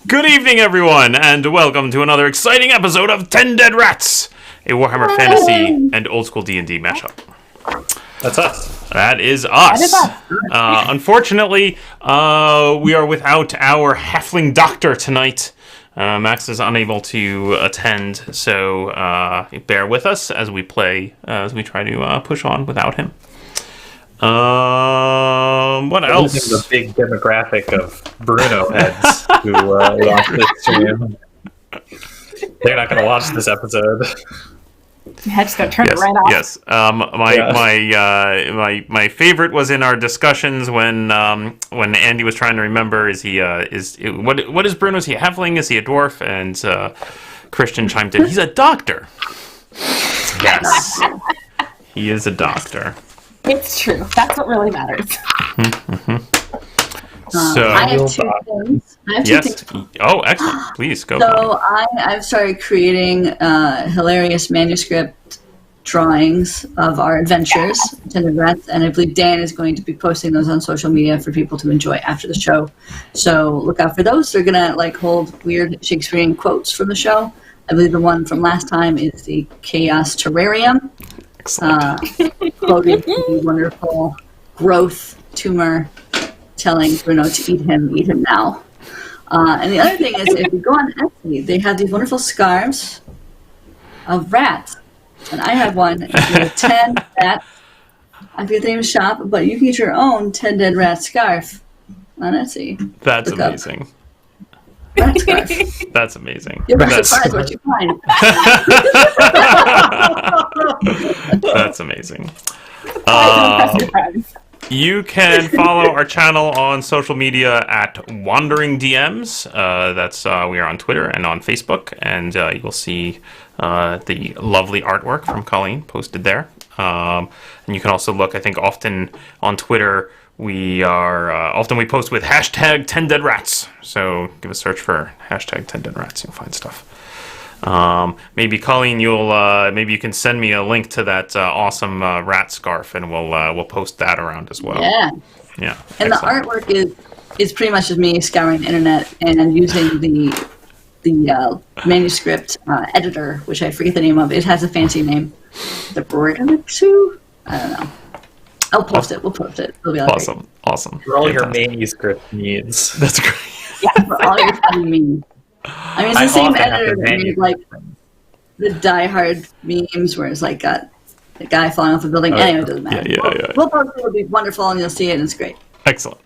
Good evening, everyone, and welcome to another exciting episode of 10 Dead Rats, a Warhammer Fantasy and old school D&D mashup. That's us. That is us. Unfortunately, we are without our halfling doctor tonight. Max is unable to attend, so bear with us as we play, as we try to push on without him. What else? The big demographic of Bruno heads who watch this stream. They're not going to watch this episode. Your head's going to turn it right off. Yes. My favorite was in our discussions when Andy was trying to remember what is Bruno? Is he a halfling? Is he a dwarf? And Christian chimed in. He's a doctor. Yes, he is a doctor. It's true. That's what really matters. So I have two things. Yes. Oh, excellent. Please go. So I've started creating hilarious manuscript drawings of our adventures, Tended Rats, and I believe Dan is going to be posting those on social media for people to enjoy after the show. So look out for those. They're gonna hold weird Shakespearean quotes from the show. I believe the one from last time is the Chaos Terrarium. Quoting the wonderful growth tumor telling Bruno to eat him now. And the other thing is, if you go on Etsy, they have these wonderful scarves of rats. And I have one with 10 rats. I forget the name of the shop, but you can get your own 10 Dead Rat scarf on Etsy. That's amazing. Rat scarf. That's amazing. You'll be surprised what you find. That's amazing. You can follow our channel on social media at Wandering DMs. We are on Twitter and on Facebook, and you will see the lovely artwork from Colleen posted there. And you can also look, I think, often on Twitter. We post with hashtag 10deadrats. So give a search for hashtag 10deadrats. You'll find stuff. Maybe Colleen, maybe you can send me a link to that awesome rat scarf, and we'll post that around as well. Yeah. And excellent. The artwork is pretty much just me scouring the internet and using the manuscript editor, which I forget the name of. It has a fancy name. The Bruno? I don't know. I'll post it. We'll post it. It'll be awesome. For all your manuscript needs. That's great. Yeah, for all your funny memes. I mean, it's the same editor that made the Die Hard memes where it's got the guy falling off a building. Anyway, it doesn't matter. Yeah. We'll post it. It'll be wonderful, and you'll see it, and it's great. Excellent.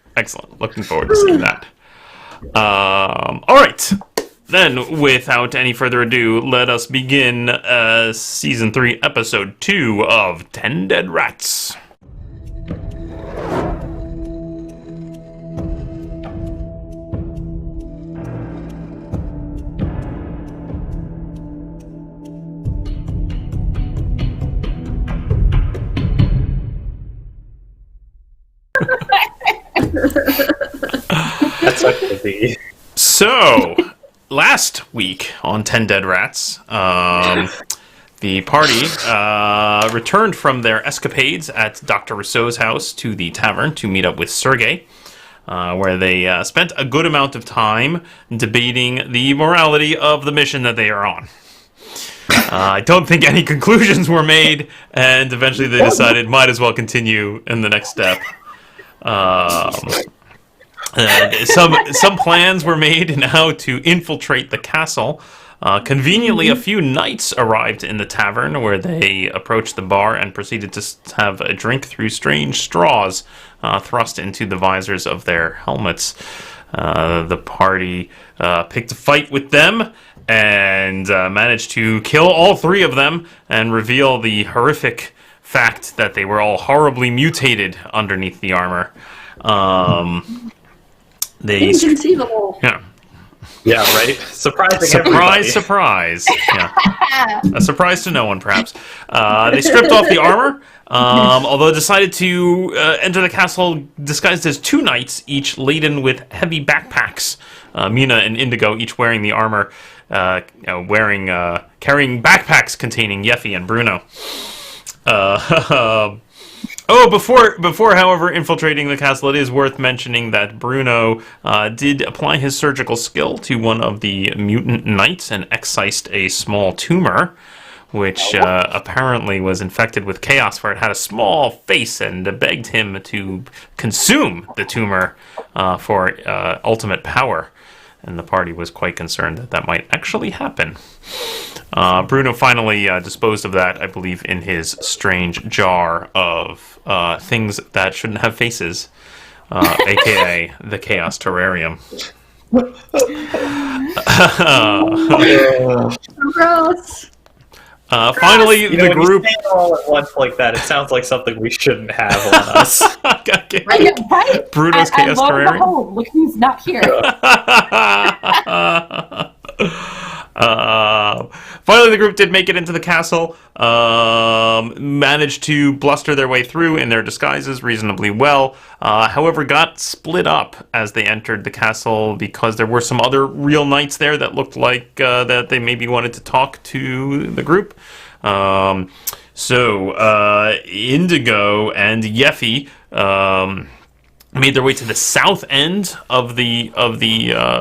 Looking forward to seeing that. All right. Then, without any further ado, let us begin Season 3, Episode 2 of 10 Dead Rats. That's such a big. So, last week on 10 Dead Rats, the party returned from their escapades at Dr. Rousseau's house to the tavern to meet up with Sergei, where they spent a good amount of time debating the morality of the mission that they are on. I don't think any conclusions were made, and eventually they decided might as well continue in the next step. Some plans were made in how to infiltrate the castle. Conveniently, a few knights arrived in the tavern, where they approached the bar and proceeded to have a drink through strange straws thrust into the visors of their helmets. The party picked a fight with them and managed to kill all three of them and reveal the horrific fact that they were all horribly mutated underneath the armor. Inconceivable. Yeah, right? Surprise. Yeah. A surprise to no one, perhaps. They stripped off the armor, although decided to enter the castle disguised as two knights, each laden with heavy backpacks. Mina and Indigo, each wearing the armor, carrying backpacks containing Yeffy and Bruno. Oh, before, however, infiltrating the castle, it is worth mentioning that Bruno did apply his surgical skill to one of the mutant knights and excised a small tumor, which apparently was infected with chaos, where it had a small face, and begged him to consume the tumor for ultimate power. And the party was quite concerned that that might actually happen. Bruno finally disposed of that, I believe, in his strange jar of things that shouldn't have faces, aka the Chaos Terrarium. Gross. Finally, the group. When you say it all at once like that, it sounds like something we shouldn't have on us. Okay. Right? Bruno's Chaos I love the Terrarium. home. Look who's not here. Finally, the group did make it into the castle, managed to bluster their way through in their disguises reasonably well, however got split up as they entered the castle because there were some other real knights there that looked like that they maybe wanted to talk to the group. So Indigo and Yeffy made their way to the south end of the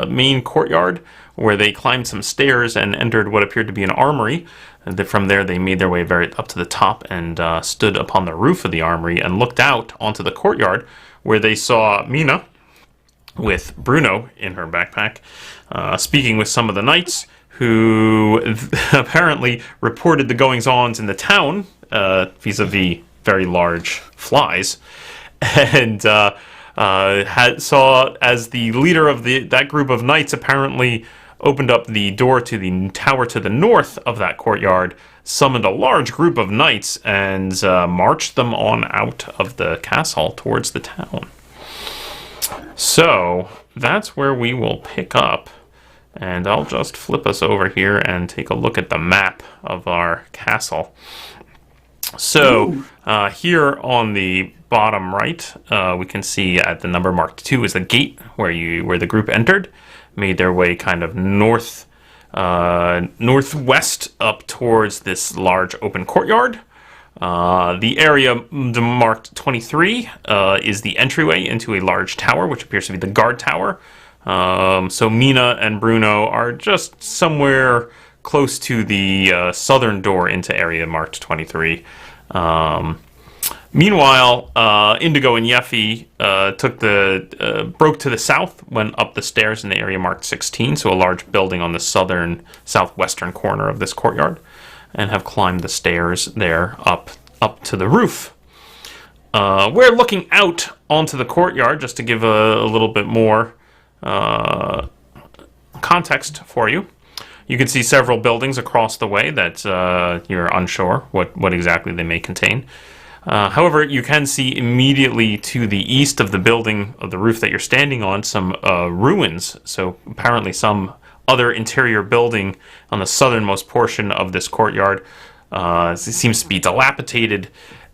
main courtyard, where they climbed some stairs and entered what appeared to be an armory. And from there, they made their way very up to the top and stood upon the roof of the armory and looked out onto the courtyard, where they saw Mina with Bruno in her backpack, speaking with some of the knights who apparently reported the goings-ons in the town vis-a-vis very large flies, and saw as the leader of that group of knights apparently opened up the door to the tower to the north of that courtyard, summoned a large group of knights, and marched them on out of the castle towards the town. So that's where we will pick up, and I'll just flip us over here and take a look at the map of our castle. So here on the bottom right, we can see at the number marked 2 is the gate where the group entered, made their way kind of northwest up towards this large open courtyard. The area marked 23 is the entryway into a large tower, which appears to be the guard tower. So Mina and Bruno are just somewhere close to the southern door into area marked 23. Meanwhile, Indigo and Yeffy broke to the south, went up the stairs in the area marked 16, so a large building on the southwestern corner of this courtyard, and have climbed the stairs there up to the roof. We're looking out onto the courtyard, just to give a little bit more context for you. You can see several buildings across the way that you're unsure what exactly they may contain. However, you can see immediately to the east of the building, of the roof that you're standing on, some ruins. So apparently some other interior building on the southernmost portion of this courtyard. It seems to be dilapidated.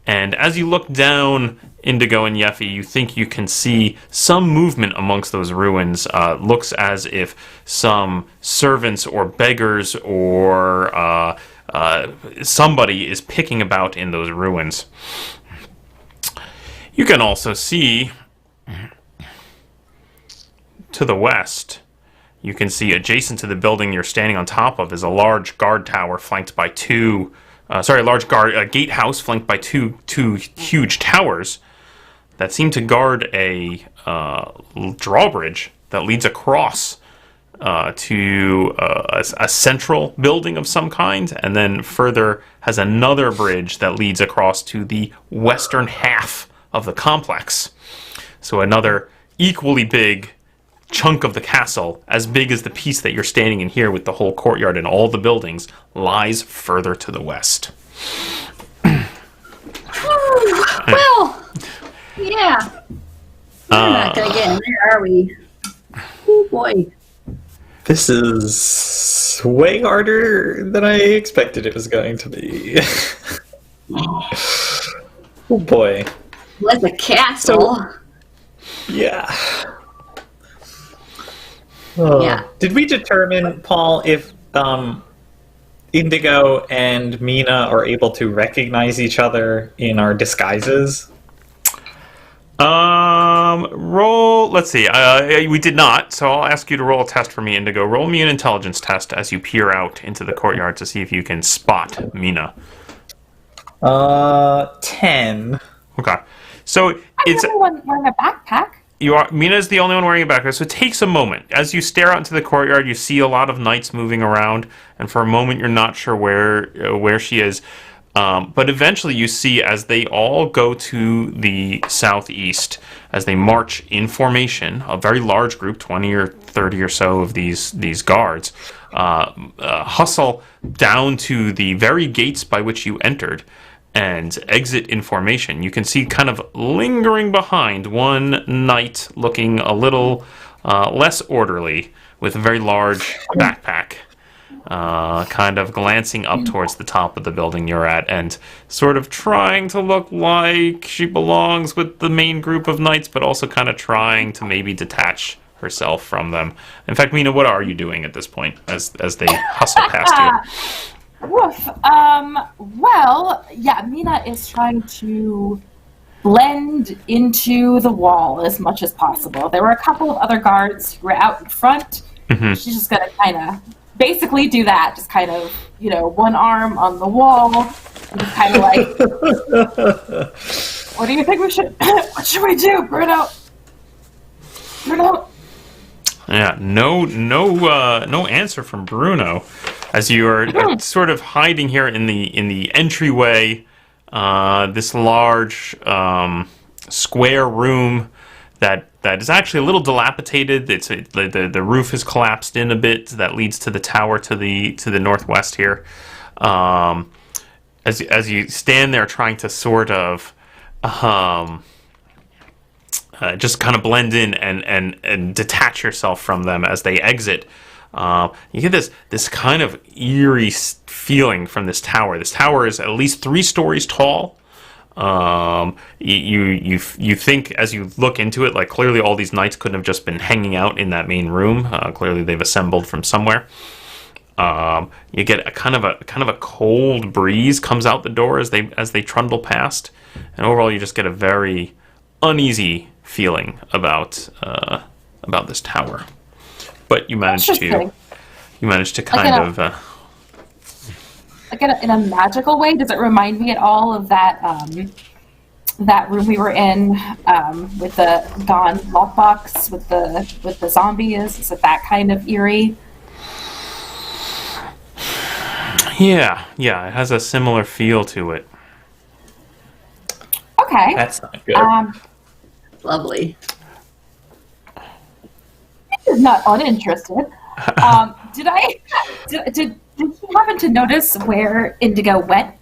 And as you look down, Indigo and Yeffy, you think you can see some movement amongst those ruins. Looks as if some servants or beggars or somebody is picking about in those ruins. You can also see to the west, you can see adjacent to the building you're standing on top of is a large guard tower flanked by gatehouse flanked by two huge towers that seem to guard a drawbridge that leads across to a central building of some kind, and then further has another bridge that leads across to the western half of the complex. So another equally big chunk of the castle, as big as the piece that you're standing in here with the whole courtyard and all the buildings, lies further to the west. Well, yeah. We're not going to get in there, are we? Oh, boy. This is way harder than I expected it was going to be. Oh boy. Like a castle. Yeah. Yeah. Did we determine, Paul, if Indigo and Mina are able to recognize each other in our disguises? Roll. Let's see. We did not, so I'll ask you to roll a test for me, Indigo. Roll me an intelligence test as you peer out into the courtyard to see if you can spot Mina. 10. Okay. So it's the only one wearing a backpack. Mina's the only one wearing a backpack, so it takes a moment. As you stare out into the courtyard, you see a lot of knights moving around, and for a moment you're not sure where she is. But eventually you see as they all go to the southeast, as they march in formation, a very large group, 20 or 30 or so of these guards, hustle down to the very gates by which you entered and exit in formation. You can see kind of lingering behind one knight looking a little less orderly with a very large backpack. Kind of glancing up towards the top of the building you're at and sort of trying to look like she belongs with the main group of knights, but also kind of trying to maybe detach herself from them. In fact, Mina, what are you doing at this point as they hustle past you? Woof. Well, yeah, Mina is trying to blend into the wall as much as possible. There were a couple of other guards who were out in front. Mm-hmm. She's just going to kind of basically do that. Just kind of, one arm on the wall. And just kind of like, what do you think we should, what should we do, Bruno? Bruno? Yeah, no answer from Bruno, as you are sort of hiding here in the entryway. This large square room that is actually a little dilapidated. The roof has collapsed in a bit. That leads to the tower to the northwest here. As you stand there trying to sort of just kind of blend in and detach yourself from them as they exit. You get this kind of eerie feeling from this tower. This tower is at least 3 stories tall. You think as you look into it, like clearly all these knights couldn't have just been hanging out in that main room. Clearly they've assembled from somewhere. You get a kind of a cold breeze comes out the door as they trundle past, and overall you just get a very uneasy feeling about this tower. But you managed to kind of like in a magical way. Does it remind me at all of that that room we were in with the gone lockbox with the zombies? Is it that kind of eerie? Yeah, it has a similar feel to it. Okay. That's not good. Lovely. Is not uninterested. Did you happen to notice where Indigo went?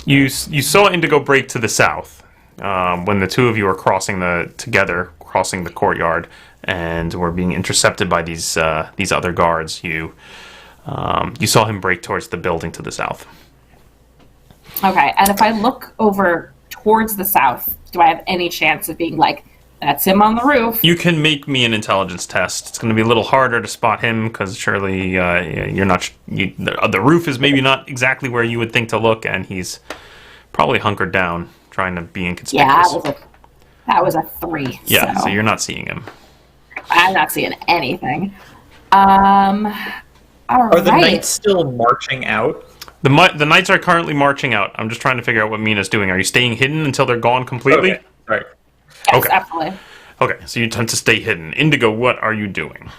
You saw Indigo break to the south when the two of you were crossing the courtyard and were being intercepted by these other guards. You saw him break towards the building to the south. Okay, and if I look over towards the south, do I have any chance of being like, that's him on the roof? You can make me an intelligence test. It's going to be a little harder to spot him because surely you're not. The roof is maybe not exactly where you would think to look, and he's probably hunkered down, trying to be inconspicuous. Yeah, that was a 3. Yeah, so you're not seeing him. I'm not seeing anything. All Are the right. knights still marching out? The knights are currently marching out. I'm just trying to figure out what Mina's doing. Are you staying hidden until they're gone completely? Okay. Right. Yes, Okay. absolutely. Okay, so you tend to stay hidden. Indigo, what are you doing?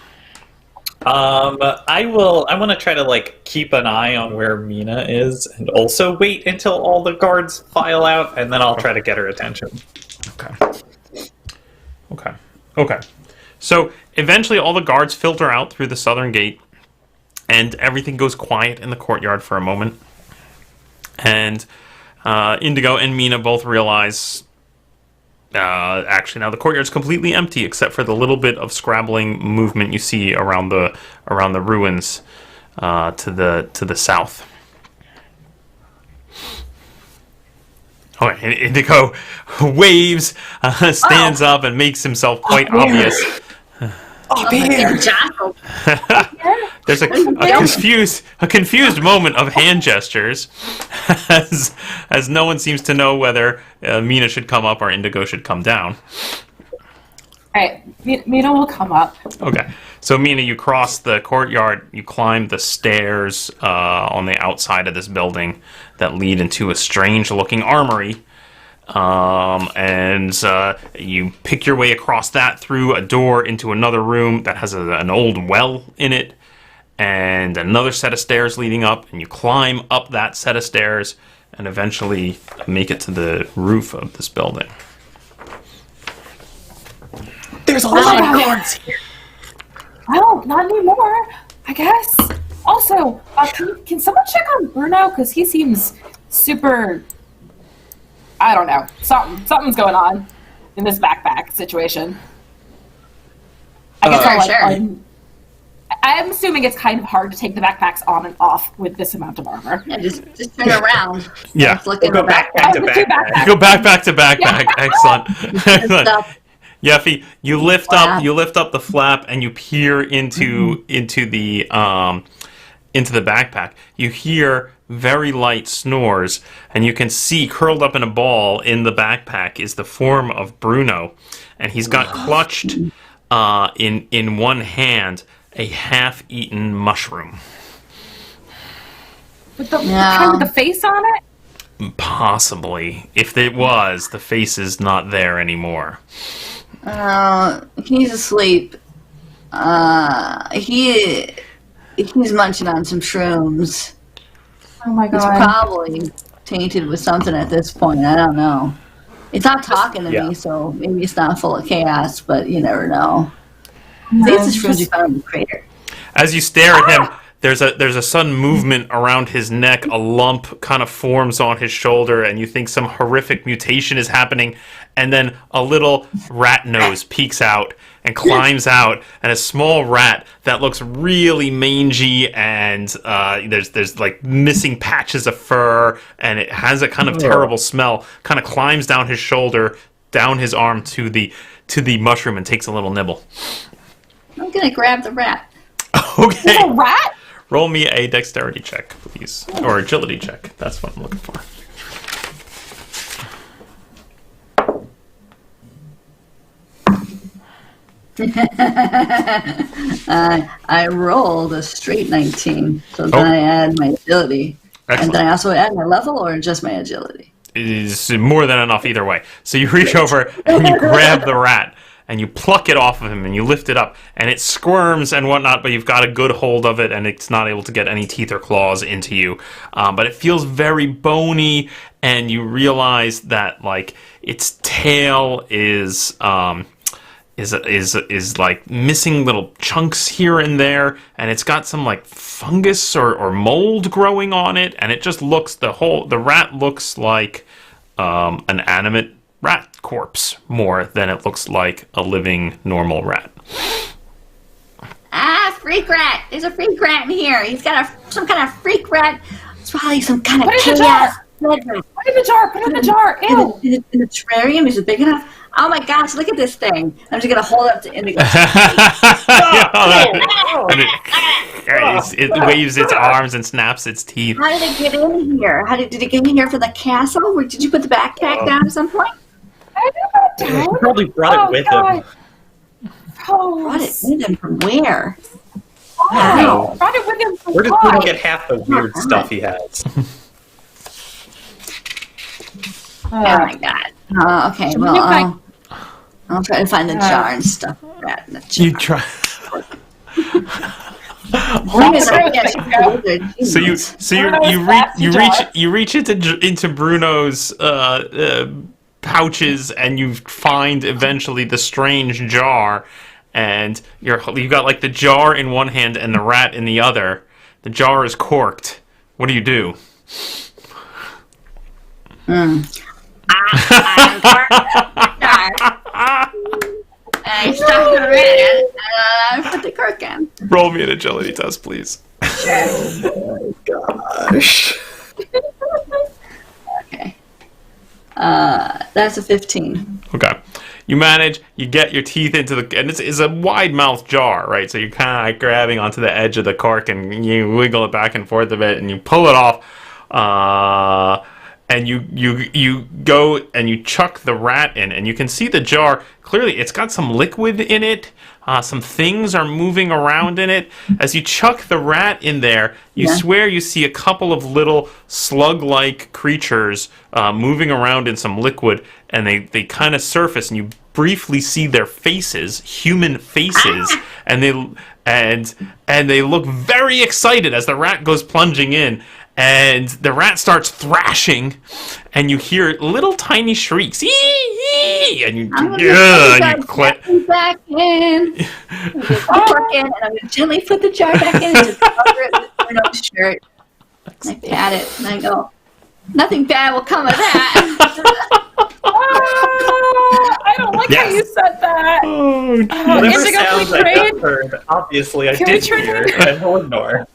I want to try to keep an eye on where Mina is, and also wait until all the guards file out, and then I'll try to get her attention. Okay. So eventually, all the guards filter out through the southern gate, and everything goes quiet in the courtyard for a moment. And Indigo and Mina both realize. Actually, now the courtyard's completely empty except for the little bit of scrabbling movement you see around the ruins to the south. Okay, Indigo waves, stands up, and makes himself quite obvious. Up here! Jackal. There's a confused moment of hand gestures, as no one seems to know whether Mina should come up or Indigo should come down. All right, Mina will come up. Okay, so Mina, you cross the courtyard, you climb the stairs on the outside of this building that lead into a strange-looking armory. And you pick your way across that through a door into another room that has an old well in it, and another set of stairs leading up, and you climb up that set of stairs and eventually make it to the roof of this building. There's a lot of guards here. Well, not anymore, I guess. Also, can someone check on Bruno? Because he seems super... I don't know. Something's going on in this backpack situation. I guess sure. I'm assuming it's kind of hard to take the backpacks on and off with this amount of armor. Yeah, just turn around. Yeah. Look at Go the backpack to backpack. Go backpack to backpack. Yeah. Excellent. stuff. Yeffy, you lift up the flap and you peer into the backpack. You hear very light snores, and you can see curled up in a ball in the backpack is the form of Bruno, and he's got clutched in one hand a half-eaten mushroom. With the kind with the face on it? Possibly. If it was, the face is not there anymore. He's asleep. He's munching on some shrooms. Oh my He's god. probably tainted with something at this point. I don't know. It's not talking to me, so maybe it's not full of chaos, but you never know. These are shrooms you found in the crater. As you stare at him, there's a sudden movement around his neck. A lump kind of forms on his shoulder, and you think some horrific mutation is happening. And then a little rat nose peeks out and climbs out, and a small rat that looks really mangy, and there's like missing patches of fur, and it has a kind of terrible smell. Kind of climbs down his shoulder, down his arm to the mushroom, and takes a little nibble. I'm gonna grab the rat. Okay. There's a rat? Roll me a dexterity check, please. Or agility check. That's what I'm looking for. I rolled a straight 19, so then I add my agility. Excellent. And then I also add my level, or just my agility? It is more than enough either way. So you reach over and you grab the rat and you pluck it off of him and you lift it up, and it squirms and whatnot, but you've got a good hold of it and it's not able to get any teeth or claws into you. But it feels very bony, and you realize that like its tail is like missing little chunks here and there, and it's got some like fungus or mold growing on it, and it just looks the rat looks like an animate rat corpse more than it looks like a living normal rat. Freak rat! There's a freak rat in here. He's got some kind of freak rat. It's probably some kind of Put it in the jar! Put it in the jar! Put it in the jar! Ew! In the terrarium, is it big enough? Oh my gosh, look at this thing. I'm just going to hold it up to Indigo. It waves its arms and snaps its teeth. How did it get in here? Did it get in here from the castle? Or did you put the backpack down at some point? I did that down. He probably brought it with him. Brought it with him from where? Wow. Brought it with him from Where did why? Bruno get half the weird stuff he has? Oh my god. Okay, well, I'll try to find the jar and stuff like that in the jar. You try. You reach into Bruno's pouches, and you find eventually the strange jar, and you've got like the jar in one hand and the rat in the other. The jar is corked. What do you do? I stuck the rat. I put the cork in. Roll me an agility test, please. Oh my gosh. Okay. That's a 15. Okay. you get your teeth into and it's a wide mouth jar, right? So you're kind of like grabbing onto the edge of the cork and you wiggle it back and forth a bit and you pull it off. And you go and you chuck the rat in, and you can see the jar clearly. It's got some liquid in it. Some things are moving around in it. As you chuck the rat in there, you swear you see a couple of little slug-like creatures moving around in some liquid, and they kind of surface, and you briefly see their faces, human faces, and they look very excited as the rat goes plunging in. And the rat starts thrashing, and you hear little tiny shrieks. And you back in. And I'm gonna gently put the jar back in and just cover it with Bruno's shirt. I pat it and I go, nothing bad will come of that. I don't like how you said that. Whatever Indigo, sounds I just heard, obviously I did hear and will ignore.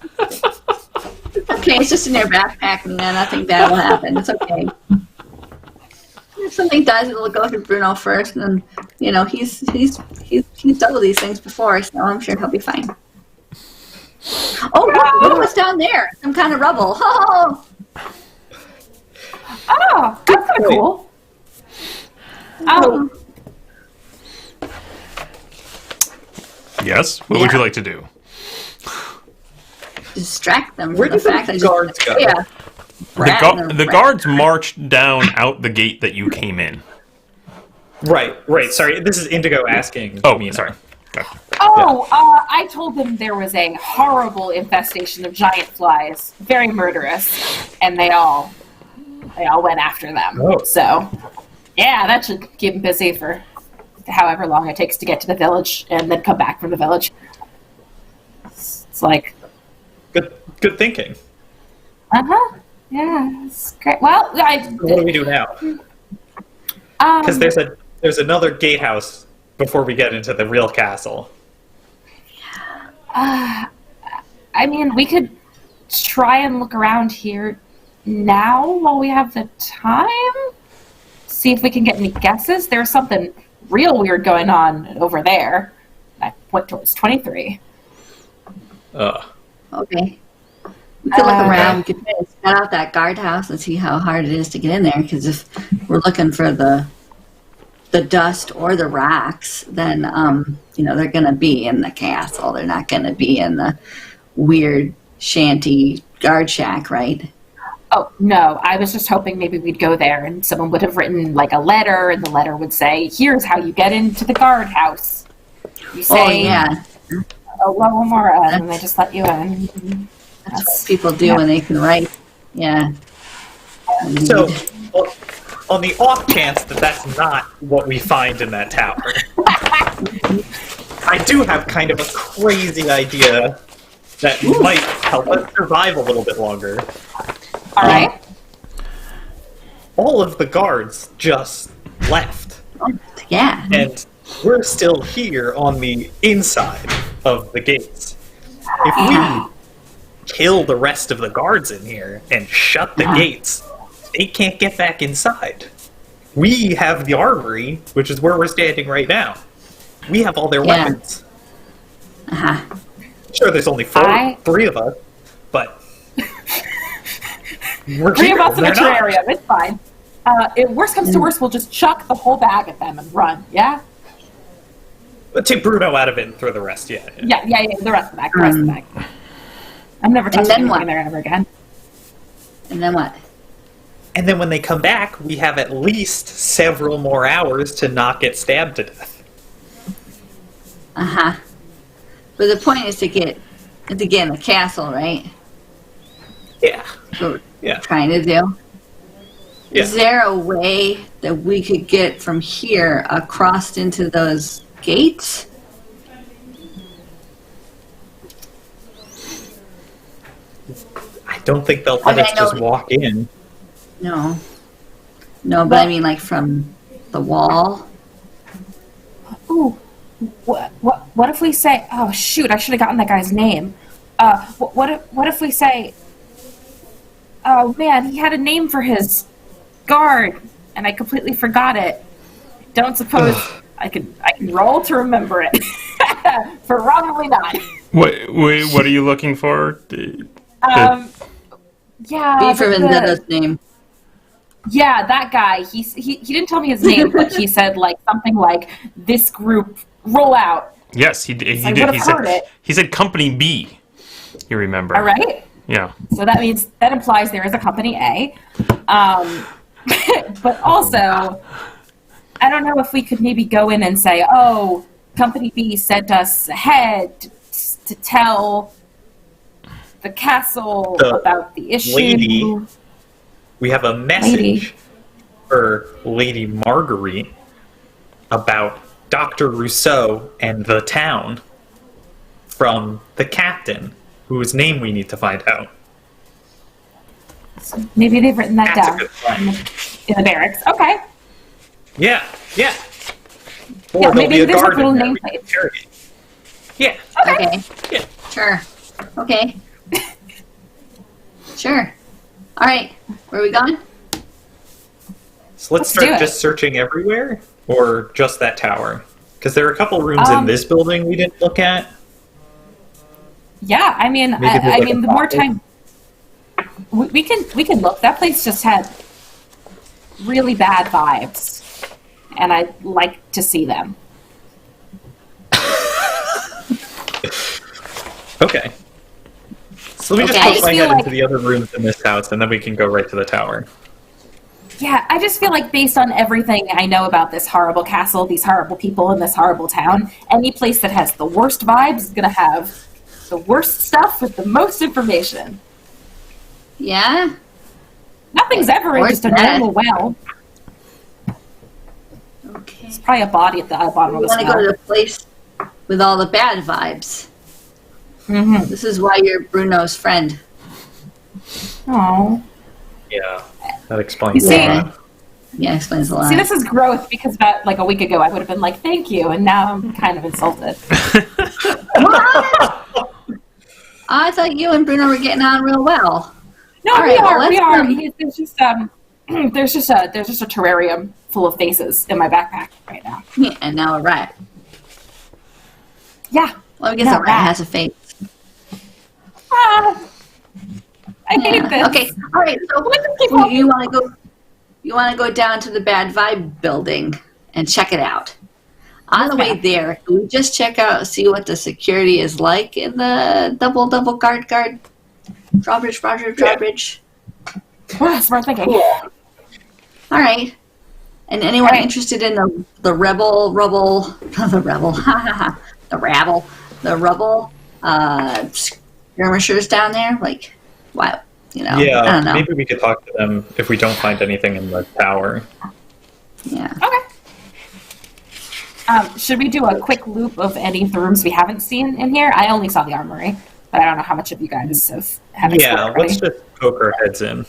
Okay, it's just in their backpack, and nothing bad will happen. It's okay. If something does, it'll go to Bruno first, and then he's dealt with these things before, so I'm sure he'll be fine. Oh, what was down there? Some kind of rubble. Oh, that's kind of cool. Yes. What would you like to do? Distract them. Where from did the fact guards go? Yeah. The guards marched down out the gate that you came in. Right. Sorry, this is Indigo asking. Oh, sorry. Gotcha. I told them there was a horrible infestation of giant flies, very murderous, and they all went after them. Oh. So, yeah, that should keep them busy for however long it takes to get to the village and then come back from the village. It's like... Good thinking. Yeah, it's great. Well, What do we do now? Because there's another gatehouse before we get into the real castle. I mean, we could try and look around here now while we have the time. See if we can get any guesses. There's something real weird going on over there. I went towards 23. Okay. We could look around. We could try to scout out that guardhouse and see how hard it is to get in there. Because if we're looking for the dust or the rocks, then they're going to be in the castle. They're not going to be in the weird shanty guard shack, right? Oh no! I was just hoping maybe we'd go there and someone would have written like a letter, and the letter would say, "Here's how you get into the guardhouse." You say, "Hello, Mora," and they just let you in. That's what people do when they can write. Yeah. So, on the off chance that that's not what we find in that tower, I do have kind of a crazy idea that might help us survive a little bit longer. All right. All of the guards just left. Yeah. And we're still here on the inside of the gates. If we kill the rest of the guards in here and shut the gates, they can't get back inside. We have the armory, which is where we're standing right now. We have all their weapons. Sure, there's only three of us, but we're three of us in a They're not. terrarium. It's fine. If worst comes to worst, we'll just chuck the whole bag at them and run. Yeah. But take Bruno out of it and throw the rest. Yeah. The rest of the bag. I'm never touching anything in there ever again. And then what? And then when they come back, we have at least several more hours to not get stabbed to death. But the point is to get in the castle, right? Yeah. What we're trying to do. Yeah. Is there a way that we could get from here across into those gates? I don't think they'll let us just walk in. No, but I mean, like from the wall. Ooh, what if we say? Oh shoot! I should have gotten that guy's name. What if we say? Oh man, he had a name for his guard, and I completely forgot it. Don't suppose I can roll to remember it. Probably not. What are you looking for? Yeah. B for Vendetta's name. Yeah, that guy. He didn't tell me his name, but he said like something like this group roll out. Yes, he did. I would have heard it. He said Company B. You remember? All right. Yeah. So that implies there is a Company A. But also, I don't know if we could maybe go in and say, oh, Company B sent us ahead to tell the castle about the issue. Lady, we have a message for Lady Marguerite about Dr. Rousseau and the town from the captain, whose name we need to find out. So maybe they've written that That's a down good plan. in the barracks. Okay. Yeah. Or Yeah, there'll maybe be a there's like guard little in there we nameplates. can interrogate. Yeah. Okay. Yeah. Sure. Okay. Sure. All right. Where are we going? So let's do start it. just searching everywhere, or just that tower? Because there are a couple rooms in this building we didn't look at. Yeah, I mean, Maybe there's like a the more pocket. time we can look. That place just had really bad vibes, and I'd like to see them. Okay. So let me just Okay. poke my I feel head into like- the other rooms in this house, and then we can go right to the tower. Yeah, I just feel like based on everything I know about this horrible castle, these horrible people in this horrible town, any place that has the worst vibes is going to have the worst stuff with the most information. Yeah. Nothing's ever in Or just a death. normal well. Okay. It's probably a body at the bottom We of the want to go to well. the place with all the bad vibes. Mm-hmm. This is why you're Bruno's friend. Oh. Yeah, that explains You see- a lot. Yeah, explains a lot. See, this is growth because about like a week ago I would have been like, thank you, and now I'm kind of insulted. What? I thought you and Bruno were getting on real well. No, All we right, well, are. We let's, are. um, There's just a terrarium full of faces in my backpack right now. Yeah, and now a rat. Yeah. Well, I guess No, a rat rat. has a face. Ah, I hate Yeah. this. Okay. All right. So Let's keep walking. you want to go? You want to go down to the bad vibe building and check it out. On the way Okay. there, can we just check out, see what the security is like in the double guard drawbridge, drawbridge. Ah, smart thinking. All right. And anyone All right. interested in the rebel, the rebel skirmishers down there? Like, what? You know, I Yeah, don't know. maybe we could talk to them if we don't find anything in the tower. Yeah. Okay. Should we do a quick loop of any of the rooms we haven't seen in here? I only saw the armory, but I don't know how much of you guys have Yeah, explored let's already. just poke our heads in.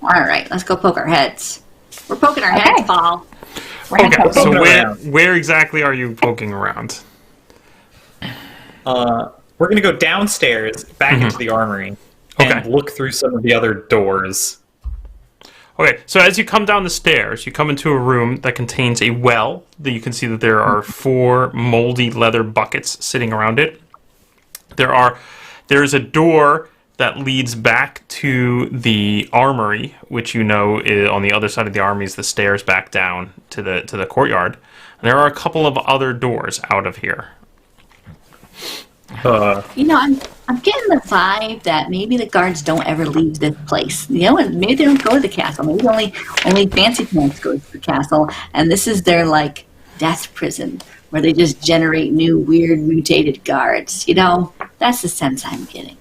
All right, let's go poke our heads. We're poking our Okay. heads, Paul. We're hand Okay, so poking. where exactly are you poking around? We're going to go downstairs, back into the armory, and Okay. look through some of the other doors. Okay, so as you come down the stairs, you come into a room that contains a well. That you can see that there are 4 moldy leather buckets sitting around it. There is a door that leads back to the armory, which you know is on the other side of the armory is the stairs back down to the courtyard. And there are a couple of other doors out of here. You know, I'm getting the vibe that maybe the guards don't ever leave this place. You know, and maybe they don't go to the castle. Maybe only fancy pants go to the castle, and this is their like death prison where they just generate new weird mutated guards. You know, that's the sense I'm getting.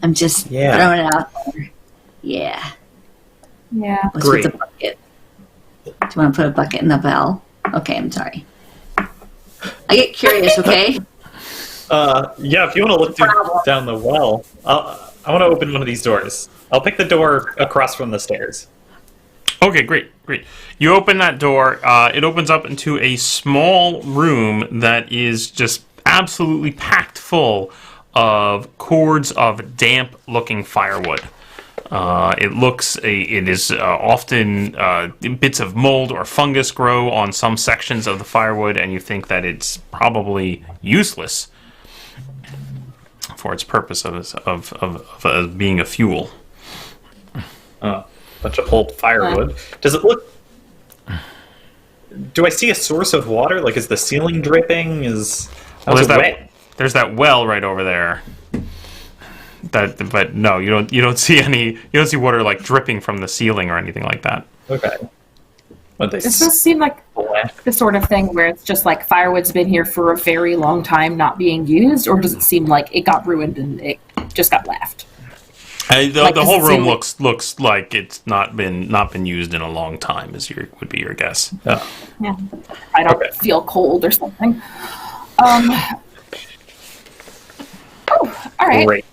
I'm just throwing it out there. Yeah. Yeah. What's Great. with the bucket? Do you want to put a bucket in the well? Okay, I'm sorry. I get curious, okay? Yeah, if you want to look down the well, I want to open one of these doors. I'll pick the door across from the stairs. Okay, great. You open that door. It opens up into a small room that is just absolutely packed full of cords of damp-looking firewood. It is often bits of mold or fungus grow on some sections of the firewood, and you think that it's probably useless for its purpose of being a fuel. Bunch of old firewood. Does it look... Do I see a source of water? Like, is the ceiling dripping? Well, there's that well right over there. But no, you don't see any. You don't see water like dripping from the ceiling or anything like that. Okay. Does this seem like the sort of thing where it's just like firewood's been here for a very long time, not being used, or does it seem like it got ruined and it just got left? The whole room looks like it's not been used in a long time. Would be your guess. Yeah, I don't feel cold or something. Oh, all right. Great.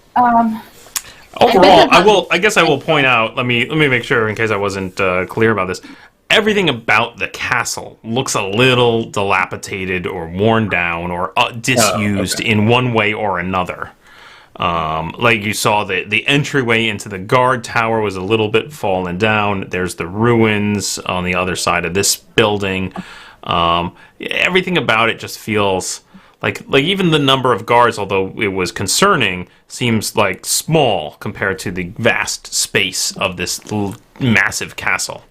Overall, I guess I will point out. Let me make sure in case I wasn't clear about this. Everything about the castle looks a little dilapidated or worn down or disused in one way or another. Like you saw, the entryway into the guard tower was a little bit fallen down. There's the ruins on the other side of this building. Everything about it just feels like even the number of guards, although it was concerning, seems like small compared to the vast space of this massive castle.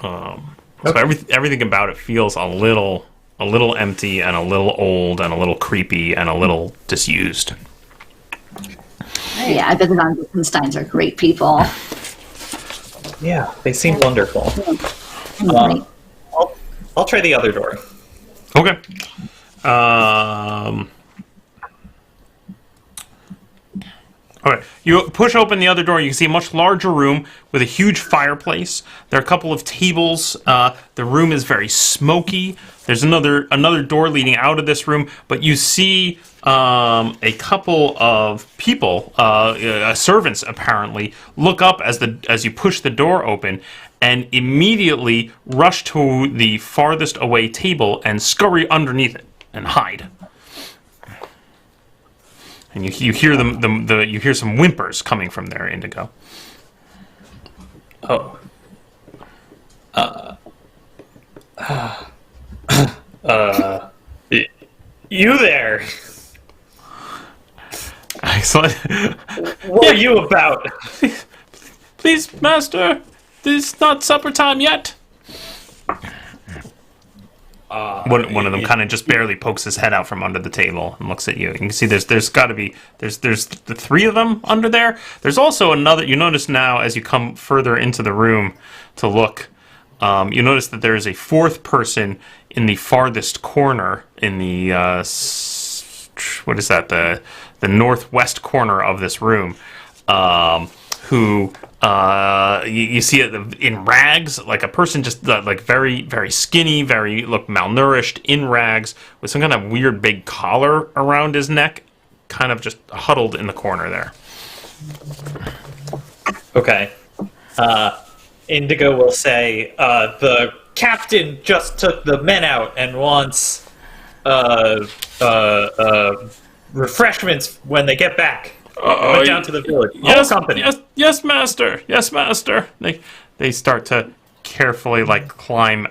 So everything about it feels a little empty and a little old and a little creepy and a little disused. Yeah, I bet the Von Witgensteins are great people. Yeah, they seem wonderful. I'll try the other door. Okay. Okay, you push open the other door. You can see a much larger room with a huge fireplace. There are a couple of tables. The room is very smoky. There's another door leading out of this room, but you see a couple of people, servants apparently, look up as you push the door open, and immediately rush to the farthest away table and scurry underneath it and hide. And you hear you hear some whimpers coming from there, Indigo. Oh. You there? Excellent. What are you about? Please, master, it's not supper time yet. One of them kind of just barely pokes his head out from under the table and looks at you. You can see there's got to be there's the three of them under there. There's also another. You notice now as you come further into the room to look, you notice that there is a fourth person in the farthest corner in the what is that, the northwest corner of this room, who you see it in rags, like a person just like very, very skinny, very malnourished, in rags with some kind of weird big collar around his neck, kind of just huddled in the corner there. Okay. Indigo will say, the captain just took the men out and wants refreshments when they get back. Went down to the village. Yes, company. yes, master. Yes, master. They start to carefully climb,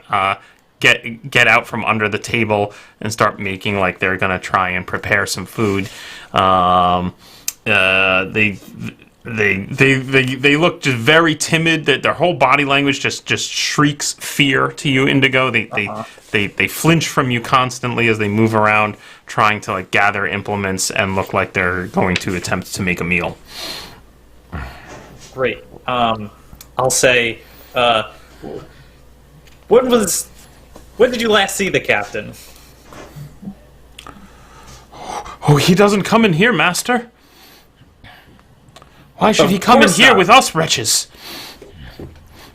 get out from under the table and start making like they're gonna try and prepare some food. They look just very timid. Their whole body language just shrieks fear to you, Indigo. They flinch from you constantly as they move around, trying to gather implements and look like they're going to attempt to make a meal. Great. I'll say, when did you last see the captain? Oh, he doesn't come in here, master. Why should he come in here with us wretches?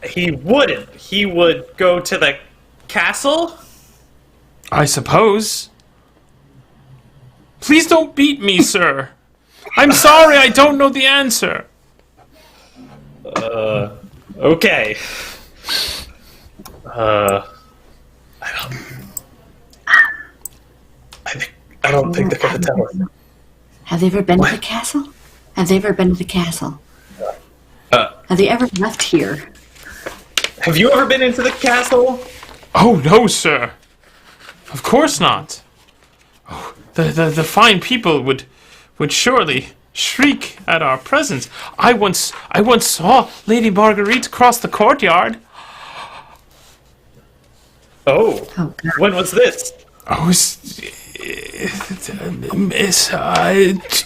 He wouldn't. He would go to the castle? I suppose. Please don't beat me, sir. I'm sorry, I don't know the answer. Okay. I don't think they're gonna tell us. Have they ever been to the castle? Have they ever been to the castle? Have they ever left here? Have you ever been into the castle? Oh, no, sir. Of course not. Oh, the fine people would surely shriek at our presence. I once saw Lady Marguerite cross the courtyard. Oh, Oh, God. when was this? Oh, it's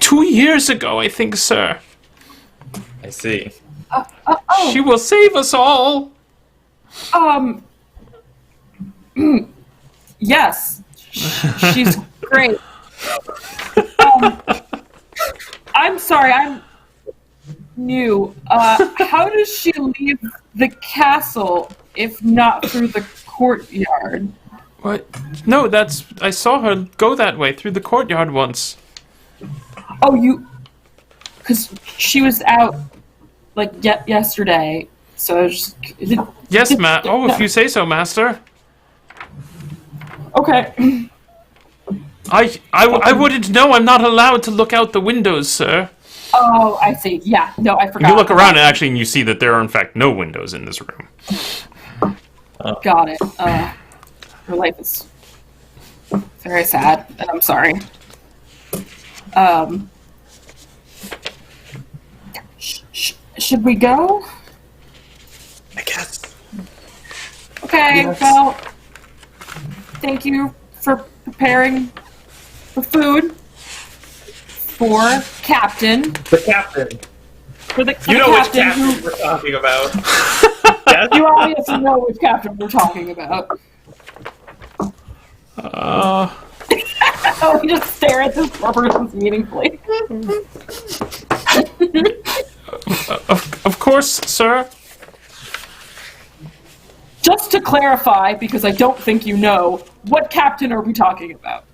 2 years ago, I think, sir. I see. She will save us all. Yes, she's great. I'm sorry, I'm new. How does she leave the castle if not through the courtyard? What? No, I saw her go that way through the courtyard once. Oh, because she was out like yesterday. So I was just, Yes, if you say so, master. okay. I wouldn't know. I'm not allowed to look out the windows, sir. Oh, I see. Yeah, no, I forgot. You look around and you see that there are in fact no windows in this room. Got it. Her life is very sad, and I'm sorry. Should we go? I guess. Okay, Yes. well, thank you for preparing the food for Captain. The captain. For the You know which captain captain we're talking about. Yes? you obviously know which captain we're talking about. Oh, we just stare at this person meaningfully. Of course, sir. Just to clarify, because I don't think you know, what captain are we talking about?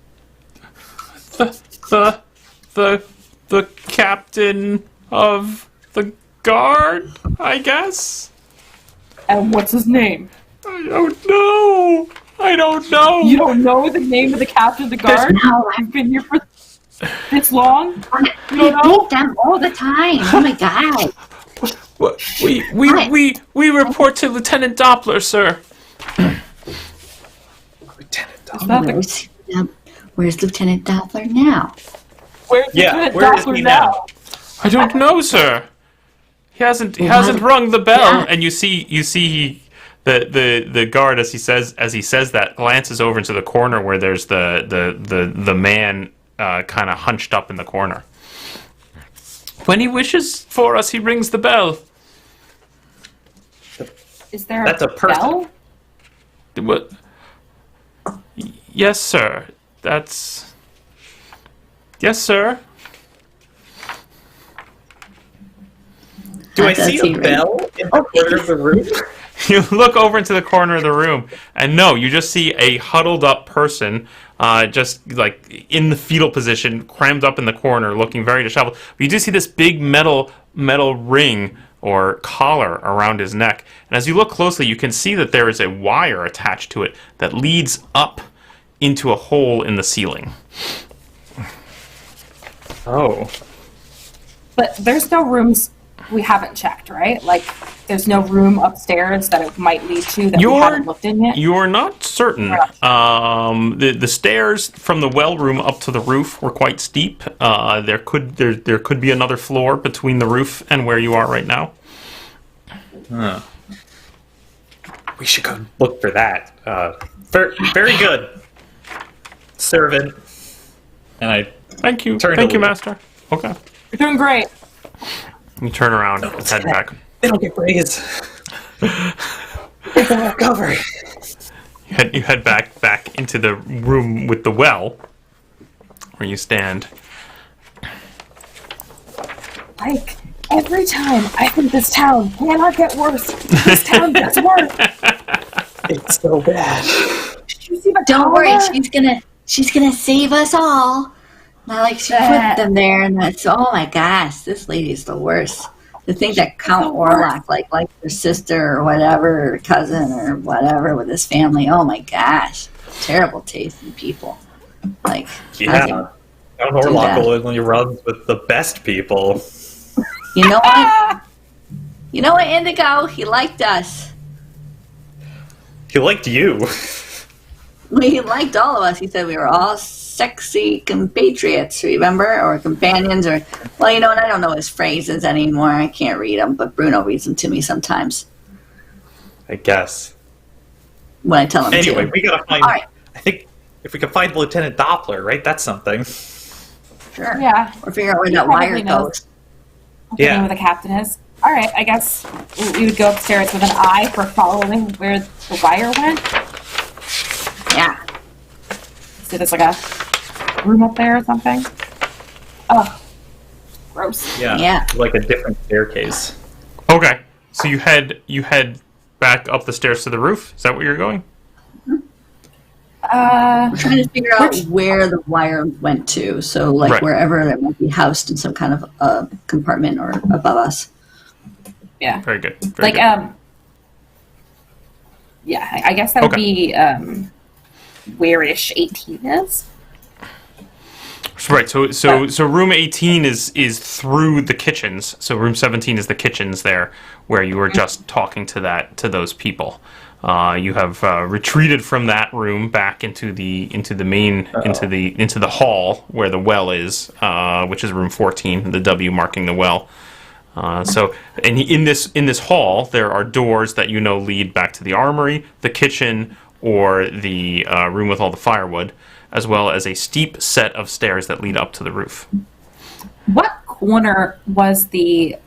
The captain of the guard, I guess. And what's his name? I don't know. You don't know the name of the captain of the guard? No, You've been here for this long? We You don't know? beat them all the time. Oh my God. What? We report to Lieutenant Doppler, sir. Lieutenant Is that the- Where's Lieutenant Doppler now? Where's Yeah, Lieutenant where is Doppler he now? I don't know, sir. He hasn't rung the bell, and you see the guard as he says that glances over into the corner where there's the man kind of hunched up in the corner. When he wishes for us, he rings the bell. Is there That's a person. bell? What? Yes, sir. Yes, sir. Do I Does see he a ring? bell in the corner of the room? You look over into the corner of the room, and no, you just see a huddled up person, just like in the fetal position, crammed up in the corner, looking very disheveled. But you do see this big metal ring or collar around his neck, and as you look closely, you can see that there is a wire attached to it that leads up into a hole in the ceiling. Oh. But there's no rooms we haven't checked, right? Like, there's no room upstairs that it might lead to that we haven't looked in yet? You're not certain. The stairs from the well room up to the roof were quite steep. There could be another floor between the roof and where you are right now. Huh. We should go look for that. Very good, servant. And I Thank you. Turn Thank to you, leave. master. Okay. You're doing great. You turn around and head back. They don't get praise. They don't recover. You head back into the room with the well, where you stand. Like, every time I think this town cannot get worse, this town gets worse. It's so bad. Did you see the Don't worry, collar? she's gonna save us all. Not like she put them there, and that's oh my gosh, this lady's the worst. To think that Count Orlok, like her sister or whatever, or cousin or whatever, with his family. Oh my gosh, terrible taste in people. Like Yeah. Count Orlok that. only runs with the best people. You know what? You know what, Indigo? He liked us. He liked you. He liked all of us. He said we were all sexy compatriots, remember? Or companions, or... Well, you know what? I don't know his phrases anymore. I can't read them, but Bruno reads them to me sometimes. I guess. When I tell him Anyway, to. we gotta find... All right. I think if we can find Lieutenant Doppler, right? That's something. Sure. Yeah. Or figure out where He that probably wire knows. goes. The Yeah. name of the captain is. All right, I guess we would go upstairs with an eye for following where the wire went. Yeah. So there's like a room up there or something. Oh, gross. Yeah. Yeah. Like a different staircase. Okay, so you head back up the stairs to the roof. Is that where you're going? We're trying to figure out where the wire went to. So, like, Right. wherever it might be housed in some kind of compartment or above us. Yeah. Very good. Very Like good. yeah, I guess that would Okay. be where-ish 18 is. Right. So room 18 is through the kitchens. So room 17 is the kitchens there, where you were just talking to those people. You have retreated from that room back into the main into the hall where the well is, which is room 14. The W marking the well. And in this hall, there are doors that lead back to the armory, the kitchen, or the room with all the firewood, as well as a steep set of stairs that lead up to the roof. What corner was the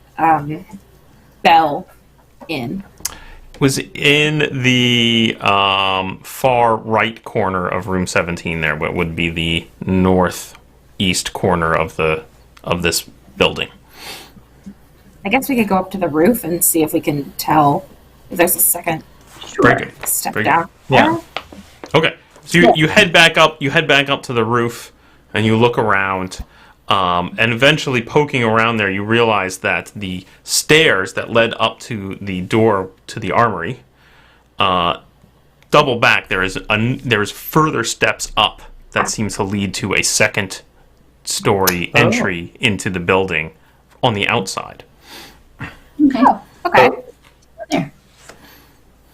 bell in? Was in the far right corner of room 17 there, what would be the northeast corner of this building. I guess we could go up to the roof and see if we can tell if there's a second Very good. step Very down. good. Yeah. Okay. So you head back up to the roof and you look around, and eventually poking around there you realize that the stairs that led up to the door to the armory, double back, there's further steps up that seems to lead to a second story entry into the building on the outside. Okay. Oh, okay. There.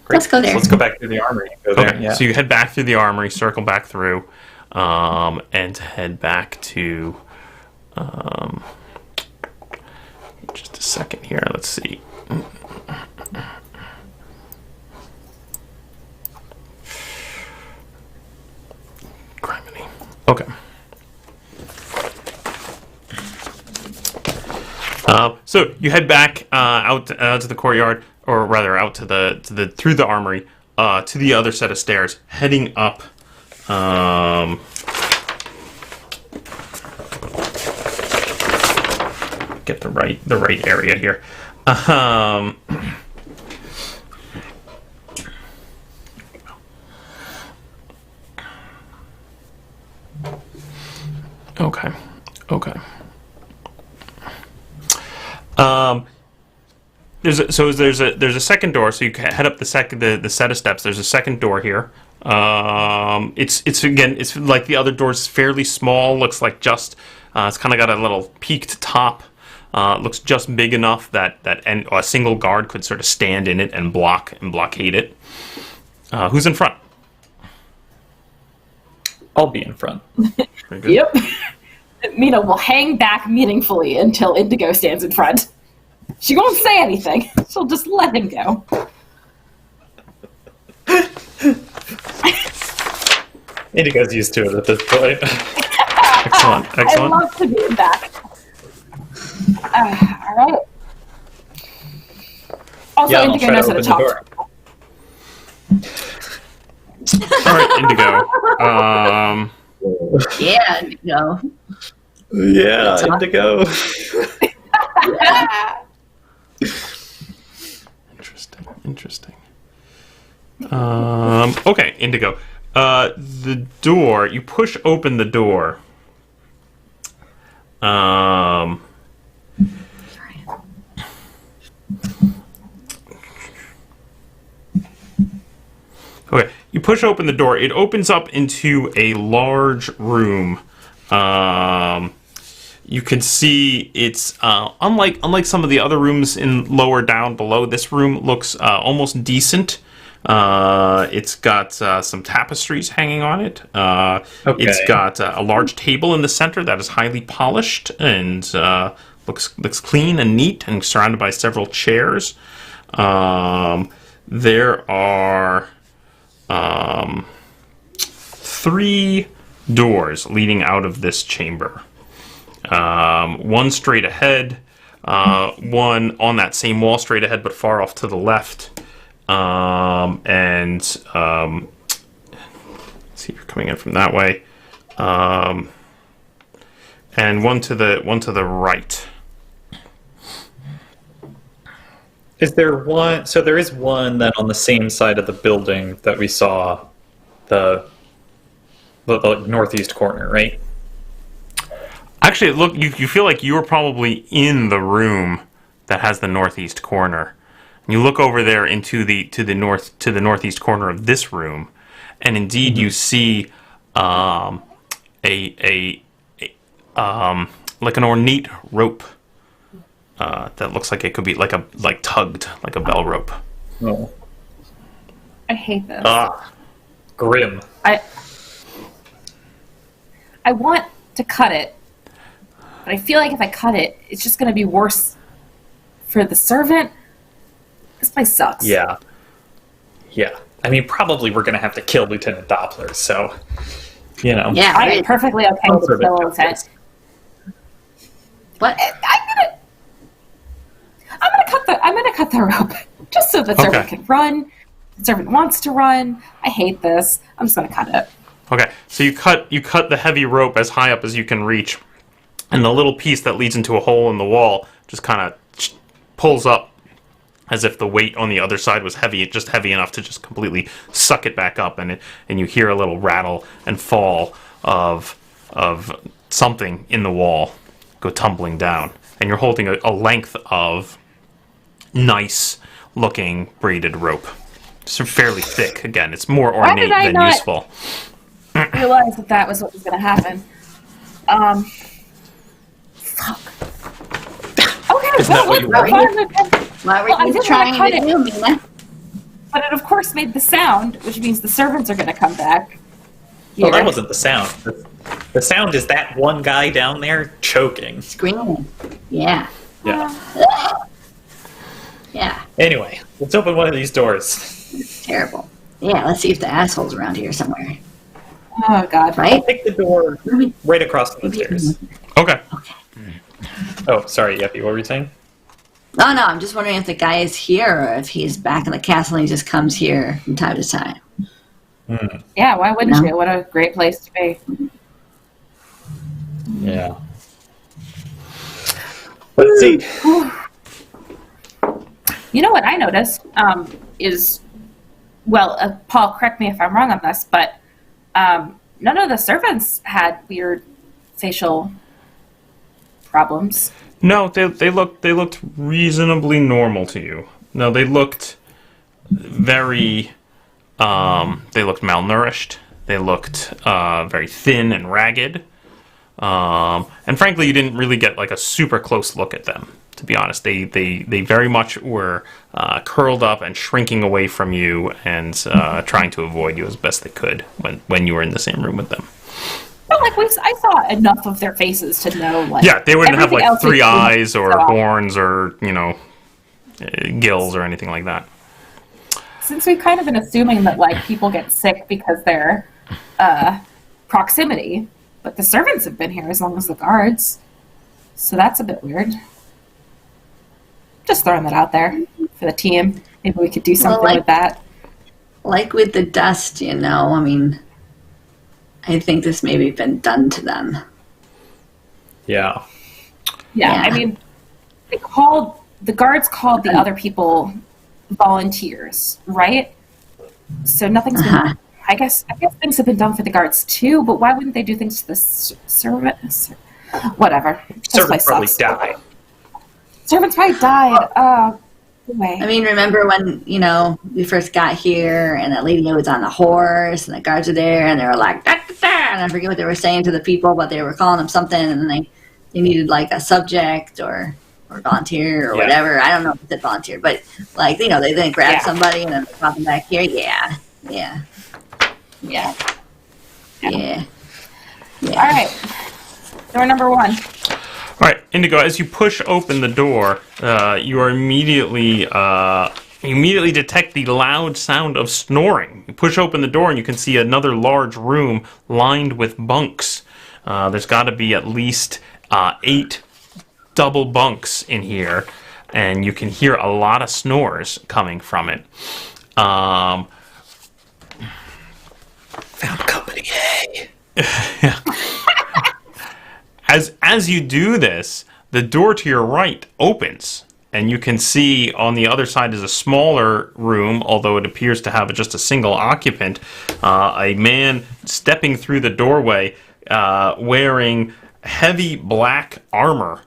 Great. Let's go there. So let's go back to the armory and go there. Okay, Yeah. so you head back through the armory, circle back through, and head back to... just a second here, let's see. Criminy. Okay. So you head back out to the courtyard, or rather out to the through the armory, to the other set of stairs, heading up. Get the right area here. Okay. There's a second door, so you can head up the set of steps. There's a second door here. It's like the other doors, fairly small. Looks like just it's kind of got a little peaked top. Looks just big enough that a single guard could sort of stand in it and blockade it. Who's in front? I'll be in front. Very good. Yep. Mina will hang back meaningfully until Indigo stands in front. She won't say anything. She'll just let him go. Indigo's used to it at this point. Excellent. I love to be back. All right. Also, Yeah, I'll Indigo try knows to how to open the talk. door. All right, Indigo. Yeah, Indigo. Yeah, Indigo. Interesting. Okay, Indigo. The door. You push open the door. Okay, you push open the door. It opens up into a large room. you could see it's unlike some of the other rooms in lower down below. This room looks almost decent. It's got some tapestries hanging on it. Okay. It's got a large table in the center that is highly polished and looks clean and neat, and surrounded by several chairs. There are 3 doors leading out of this chamber. One straight ahead, one on that same wall straight ahead, but far off to the left. And let's see if you're coming in from that way. And one to the right. Is there one? So there is one that on the same side of the building that we saw, the northeast corner, right? Actually, look, you feel like you were probably in the room that has the northeast corner. You look over there into the northeast corner of this room, and indeed you see like an ornate rope that looks like it could be like tugged like a bell rope. Oh. I hate this. Grim. I want to cut it, but I feel like if I cut it, it's just going to be worse for the servant. This place sucks. Yeah. Yeah. I mean, probably we're going to have to kill Lieutenant Doppler, so, you know. Yeah, I am right. perfectly okay with Servant killing justice. Lieutenant. What? I'm gonna cut the rope just so the servant can run. The servant wants to run. I hate this. I'm just gonna cut it. Okay, so you cut the heavy rope as high up as you can reach, and the little piece that leads into a hole in the wall just kind of pulls up as if the weight on the other side was heavy enough to just completely suck it back up, and you hear a little rattle and fall of something in the wall go tumbling down, and you're holding a length of nice looking braided rope. It's fairly thick. Again, it's more ornate than useful. Realize that was what was going to happen. Fuck. Okay, that what you wanted? What were I you didn't trying wanna to cut do, Mina? But it of course made the sound, which means the servants are going to come back. Well, that Here. wasn't the sound. The sound is that one guy down there choking. Screaming. Yeah. Yeah. Yeah. Anyway, let's open one of these doors. Terrible. Yeah, let's see if the asshole's around here somewhere. Oh God. Right? Take the door right across from the stairs. Okay. Okay. Oh, sorry, Yeppy, what were you saying? No, I'm just wondering if the guy is here or if he's back in the castle and he just comes here from time to time. Yeah, why wouldn't No. you? What a great place to be. Yeah. Let's see. You know what I noticed is, well, Paul, correct me if I'm wrong on this, but none of the servants had weird facial problems. No, they looked reasonably normal to you. No, they looked very they looked malnourished. They looked very thin and ragged. And frankly, you didn't really get like a super close look at them. To be honest, they very much were curled up and shrinking away from you and trying to avoid you as best they could when you were in the same room with them. But like I saw enough of their faces to know, like, Yeah, they wouldn't have everything like else 3 they eyes or saw. horns or gills or anything like that. Since we've kind of been assuming that like people get sick because they're proximity, but the servants have been here as long as the guards, so that's a bit weird. Just throwing that out there for the team. Maybe we could do something with that. Like with the dust, I mean, I think this maybe been done to them. Yeah. Yeah, Yeah. I mean, the guards called the other people volunteers, right? So nothing's been. I guess things have been done for the guards too, but why wouldn't they do things to the servants? Whatever. This Servants place probably sucks. died. Servants probably died. Anyway. I mean, remember when, we first got here and that lady was on the horse and the guards were there and they were like, da, da, da, and I forget what they were saying to the people, but they were calling them something and then they he needed like a subject or volunteer or whatever. I don't know if it said volunteer, but like, you know, they then grab somebody and then pop them back here. Yeah. All right. Door number 1. All right, Indigo. As you push open the door, you are immediately detect the loud sound of snoring. You push open the door and you can see another large room lined with bunks. There's got to be at least 8 double bunks in here, and you can hear a lot of snores coming from it. Found company, hey. As you do this, the door to your right opens, and you can see on the other side is a smaller room, although it appears to have just a single occupant. A man stepping through the doorway wearing heavy black armor,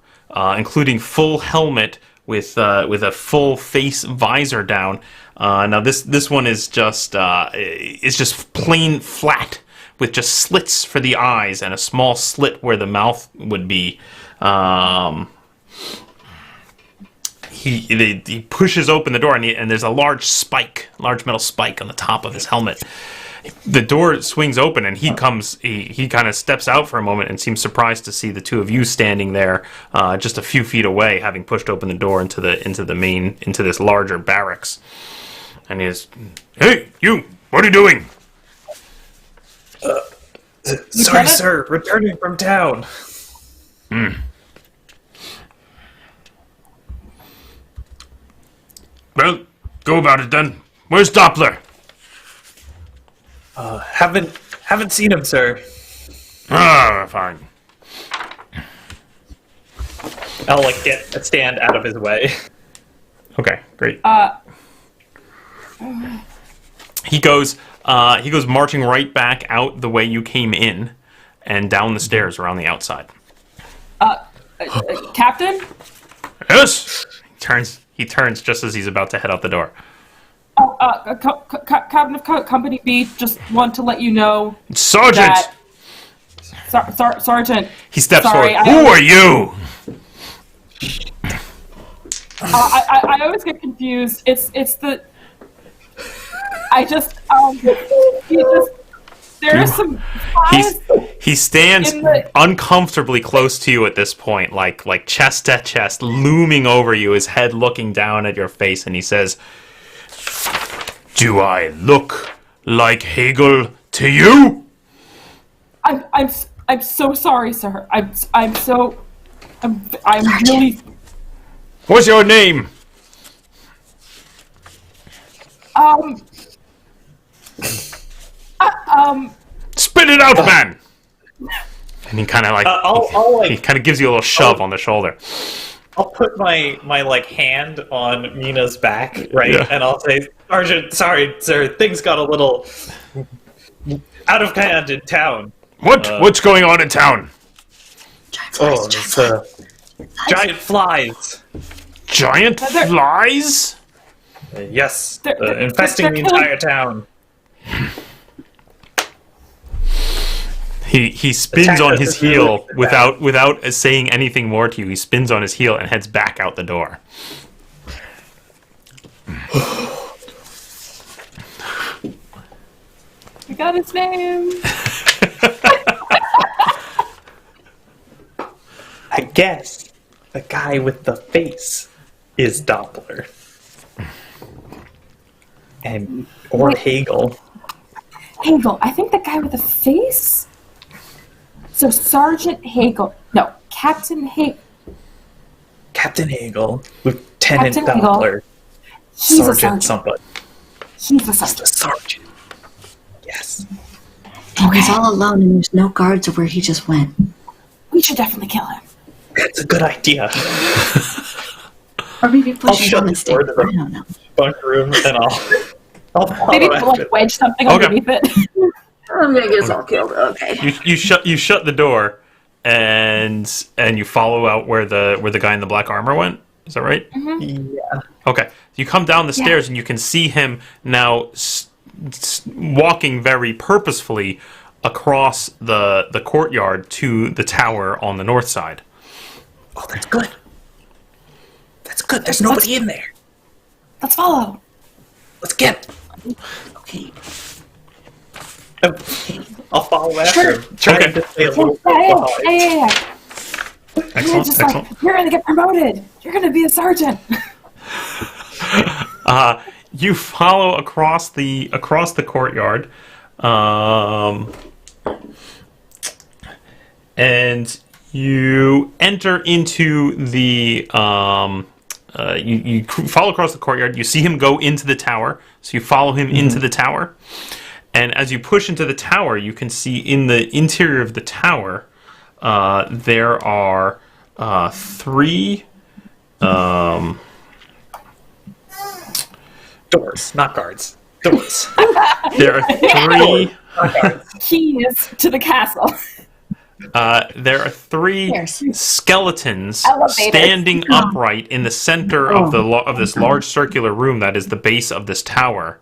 including full helmet with a full face visor down. Now this one is just plain flat, with just slits for the eyes and a small slit where the mouth would be. He pushes open the door and there's a large metal spike on the top of his helmet. The door swings open and he kind of steps out for a moment and seems surprised to see the two of you standing there, just a few feet away, having pushed open the door into this larger barracks. And he is, "Hey, you! What are you doing?" Sorry, sir. Returning from town. Well, go about it then. Where's Doppler? Haven't seen him, sir. Fine. I'll stand out of his way. Okay, great. He goes marching right back out the way you came in, and down the stairs around the outside. Captain? Yes. He turns just as he's about to head out the door. Captain of Company B, just want to let you know, Sergeant. Sergeant. He steps Sorry, forward. Who are you? I always get confused. It's the. There's some. He stands uncomfortably close to you at this point, like chest to chest, looming over you, his head looking down at your face, and he says, "Do I look like Hegel to you?" I'm so sorry, sir. I'm really. What's your name? Spit it out, man! And he kind of he kind of gives you a little shove on the shoulder. I'll put my hand on Mina's back, right? Yeah. And I'll say, "Sergeant, sorry, sir, things got a little out of hand in town." What's going on in town? Giant flies. Giant flies? Yes, infesting the entire town. He spins on his heel without saying anything more to you. He spins on his heel and heads back out the door. I got his name. I guess the guy with the face is Doppler. Or Hegel. Hegel. I think the guy with the face? So Sergeant Hegel. No, Captain Hegel. Captain Hegel. Lieutenant Captain Doppler. He's Sergeant somebody. He's a sergeant. Sergeant. Yes. And he's all alone and there's no guards where he just went. We should definitely kill him. That's a good idea. Or maybe push him shut on the the stage. door to the I don't know. bunk room and I'll follow Maybe after. wedge something underneath it. I'm gonna get us all killed. Okay. You shut the door and you follow out where the guy in the black armor went. Is that right? Mm-hmm. Yeah. Okay. You come down the stairs and you can see him now walking very purposefully across the courtyard to the tower on the north side. That's good. That's good. There's nobody in there. Let's follow. Let's get. Okay. I'll follow after him. Trying to stay a little bit behind. Yeah. Excellent, Just excellent. like, you're gonna get promoted. You're gonna be a sergeant. You follow across the courtyard, and you enter into the. You follow across the courtyard. You see him go into the tower, so you follow him into the tower. And as you push into the tower, you can see in the interior of the tower, there are 3 Doors, not guards. Doors. there are 3 Keys to the castle. there are 3 Stairs. skeletons Elevators. standing upright in the center of this large circular room that is the base of this tower,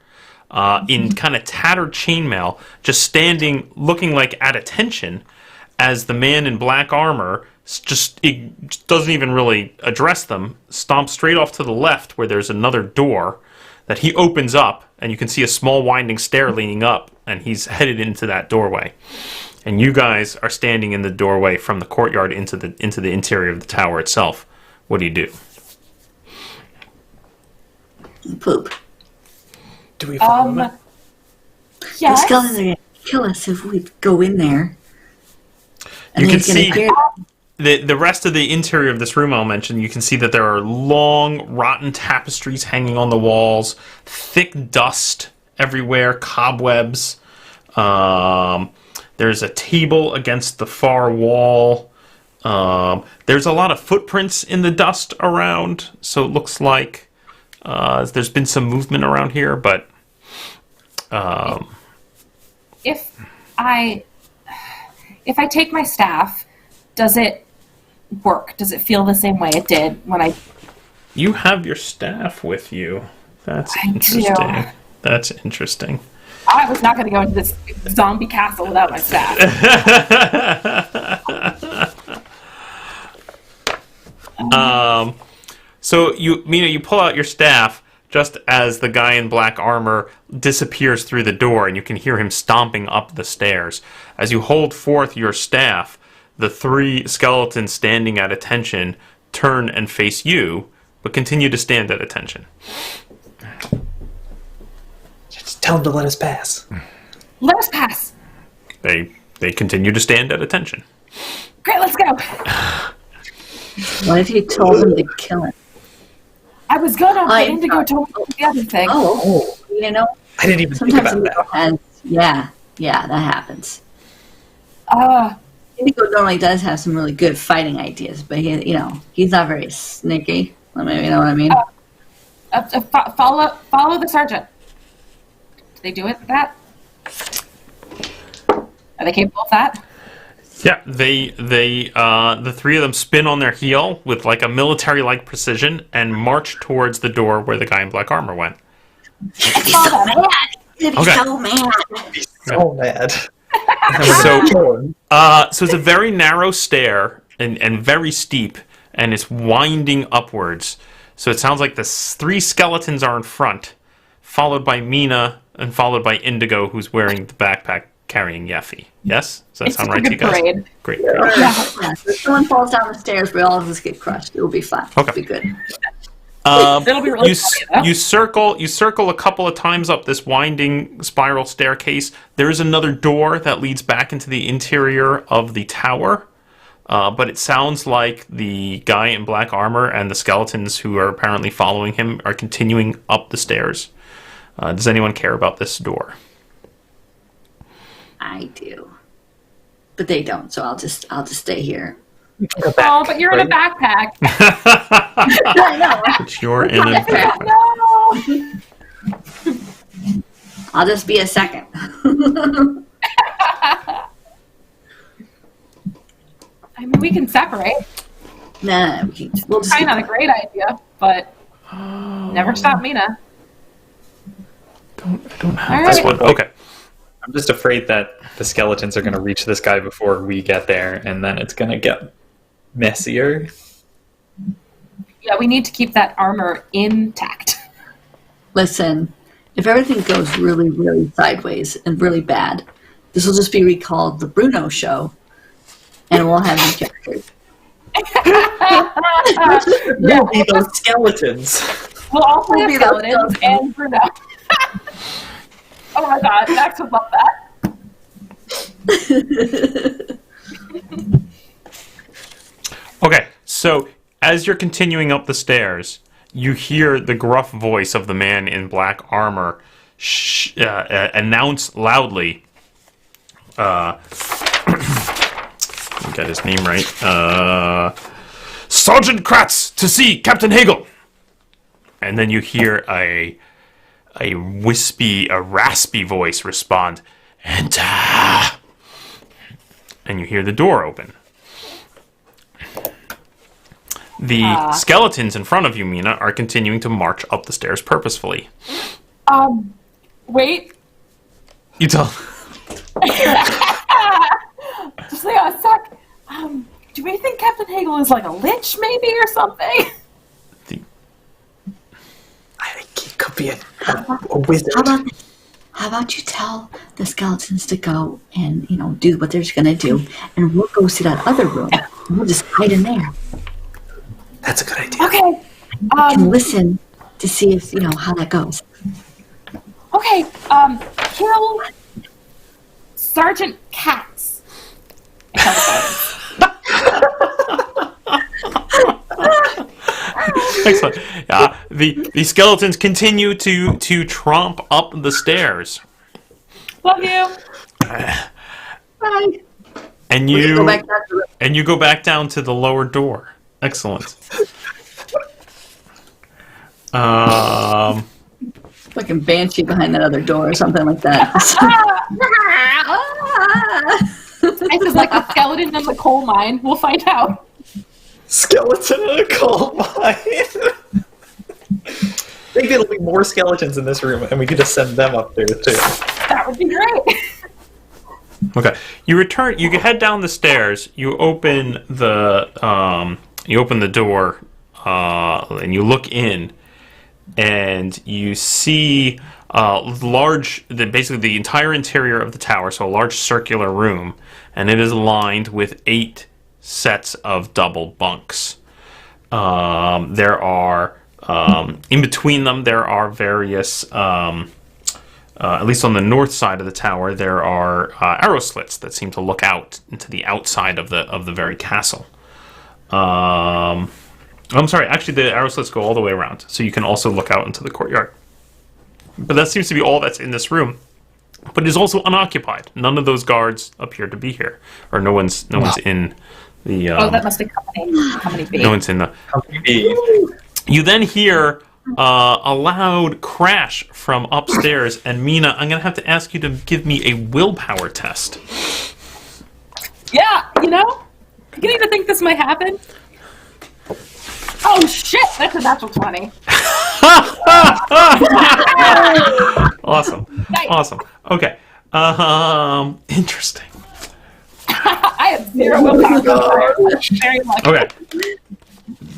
in kind of tattered chainmail, just standing, looking like at attention, as the man in black armor just doesn't even really address them, stomps straight off to the left where there's another door that he opens up, and you can see a small winding stair leaning up, and he's headed into that doorway. And you guys are standing in the doorway from the courtyard into the interior of the tower itself. What do you do? Poop. Do we follow him? The Yes. skeletons are gonna kill us if we go in there. You And can he's gonna see hear- the rest of the interior of this room I'll mention. You can see that there are long, rotten tapestries hanging on the walls, thick dust everywhere, cobwebs. There's a table against the far wall. There's a lot of footprints in the dust around, so it looks like there's been some movement around here, but... If I take my staff, does it work? Does it feel the same way it did when I... You have your staff with you. That's I interesting. do. That's interesting. I was not going to go into this zombie castle without my staff. So you pull out your staff just as the guy in black armor disappears through the door, and you can hear him stomping up the stairs. As you hold forth your staff, the 3 skeletons standing at attention turn and face you, but continue to stand at attention. Just tell him to let us pass. Let us pass. They continue to stand at attention. Great, let's go. What if you told him to kill him? I was gonna, I but Indigo told me the other thing. Oh, you know, I didn't even think sometimes about Indigo that. has, yeah, that happens. Uh, Indigo normally does have some really good fighting ideas, but he's not very sneaky. You know what I mean? follow the sergeant. Do they do it that? Are they capable of that? Yeah, the 3 of them spin on their heel with like a military-like precision and march towards the door where the guy in black armor went. He'd be so mad. He'd be Okay. so mad. So mad. So it's a very narrow stair and very steep, and it's winding upwards. So it sounds like the 3 skeletons are in front, followed by Mina, and followed by Indigo, who's wearing the backpack carrying Yeffy. Yes? Does that It's sound a right to good you guys? parade. Great. Yeah. So if someone falls down the stairs, we all just get crushed. It will be fun. Okay. It'll be good. It'll be really funny, though. You circle a couple of times up this winding spiral staircase. There is another door that leads back into the interior of the tower, but it sounds like the guy in black armor and the skeletons who are apparently following him are continuing up the stairs. Does anyone care about this door? I do, but they don't. So I'll just stay here. Oh, but you're in a backpack. I know. But you're in a backpack. No. I'll just be a second. I mean, we can separate. Nah, we'll just. Probably not a great idea, but never stop Mina. I don't have All this right. one. Okay. I'm just afraid that the skeletons are going to reach this guy before we get there, and then it's going to get messier. Yeah, we need to keep that armor intact. Listen, if everything goes really, really sideways and really bad, this will just be recalled the Bruno show, and we'll have injectors. We'll be those skeletons. We'll also We'll have be those skeletons and Bruno. Oh my god, Max would love that. Okay, so as you're continuing up the stairs, you hear the gruff voice of the man in black armor announce loudly. Let me get his name right. Sergeant Kratz to see Captain Hagel. And then you hear a raspy voice respond, "Enter." And you hear the door open. The skeletons in front of you, Mina, are continuing to march up the stairs purposefully. Wait. You tell. Just hang on a sec. Do we think Captain Hagel is like a lich, maybe, or something? I think he could be a wizard. How about you tell the skeletons to go and, do what they're going to do, and we'll go to that other room, and we'll just hide in there. That's a good idea. Okay. And listen to see if, how that goes. Okay, kill Sergeant Katz. Excellent. The skeletons continue to tromp up the stairs. Love you. Bye. And you go back down to the lower door. Excellent. Fucking banshee behind that other door or something like that. This is like a skeleton in the coal mine. We'll find out. Skeleton in a coal mine. Maybe there'll be more skeletons in this room, and we could just send them up there too. That would be great. Okay. You return. You head down the stairs. You open the door, and you look in, and you see basically the entire interior of the tower. So a large circular room, and it is lined with 8 sets of double bunks. There are in between them there are various. At least on the north side of the tower, there are arrow slits that seem to look out into the outside of the very castle. I'm sorry, actually the arrow slits go all the way around, so you can also look out into the courtyard. But that seems to be all that's in this room. But it is also unoccupied. None of those guards appear to be here, or no one's in the. That must be company B. No one's in the Company B. You then hear a loud crash from upstairs, and Mina, I'm going to have to ask you to give me a willpower test. Yeah, beginning to think this might happen. Oh shit, that's a natural 20. Awesome. Nice. Awesome. Okay. Interesting. I have 0 willpower. Very lucky. Okay.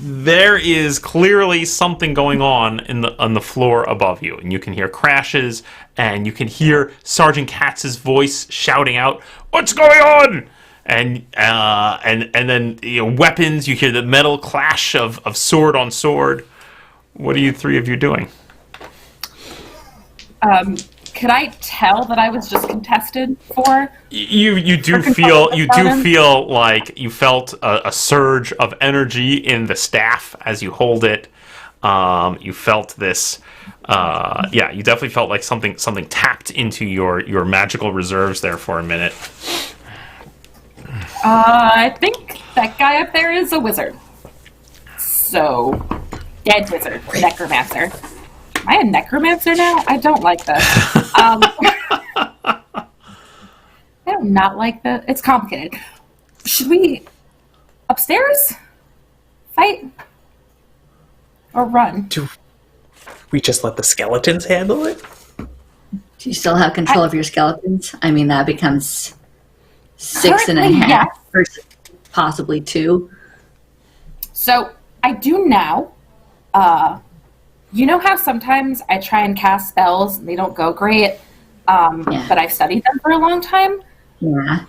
There is clearly something going on on the floor above you, and you can hear crashes, and you can hear Sergeant Katz's voice shouting out, "What's going on?" And then weapons. You hear the metal clash of sword on sword. What are you 3 of you doing? Could I tell that I was just contested for? You do feel like you felt a surge of energy in the staff as you hold it. You felt this. You definitely felt like something tapped into your magical reserves there for a minute. I think that guy up there is a wizard. So, dead wizard, necromancer. Am I a necromancer now? I don't like this. I do not like this. It's complicated. Should we upstairs? Fight? Or run? Do we just let the skeletons handle it? Do you still have control of your skeletons? I mean, that becomes 6.5 Currently, versus possibly 2. So, I do now, You know how sometimes I try and cast spells and they don't go great, but I've studied them for a long time? Yeah.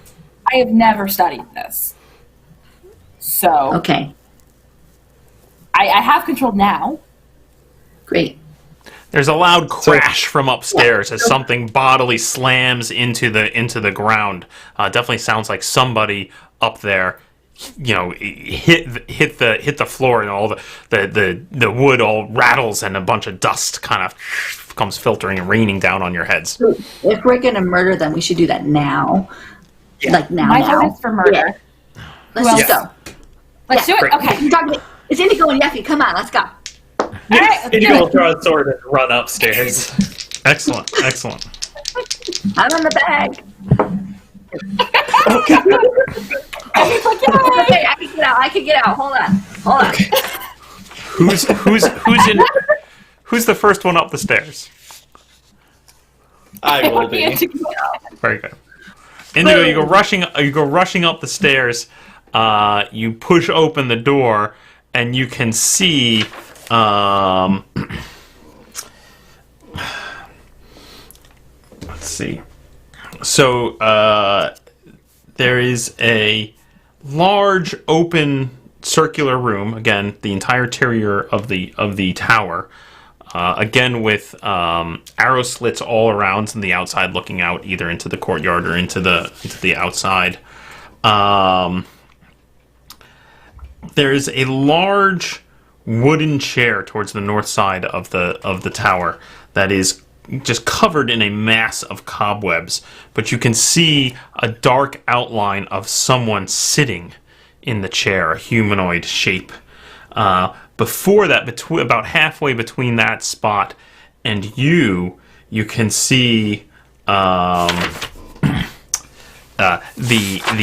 I have never studied this. So... Okay. I have control now. Great. There's a loud crash from upstairs as something bodily slams into the ground. Definitely sounds like somebody up there, hit the floor, and all the wood all rattles, and a bunch of dust kind of comes filtering and raining down on your heads. So if we're gonna murder them, we should do that now. Yeah. Like now. My vote is for murder. Yeah. Let's just go. Let's do it. great. Okay. It's Indigo and Yeffy. Come on, let's go. All right. Let's Indigo do will it. draw a sword and run upstairs. Excellent. I'm in the bag. Okay. He's like, yay! Okay, I can get out. Hold on. Who's the first one up the stairs? I will be. Very good. Indigo, you go rushing up the stairs. You push open the door, and you can see. Let's see. So there is a large open circular room. Again, the entire interior of the tower. Again, with arrow slits all around on the outside, looking out either into the courtyard or into the outside. There's a large wooden chair towards the north side of the tower that is just covered in a mass of cobwebs, but you can see a dark outline of someone sitting in the chair, a humanoid shape. Before that, about halfway between that spot and you can see the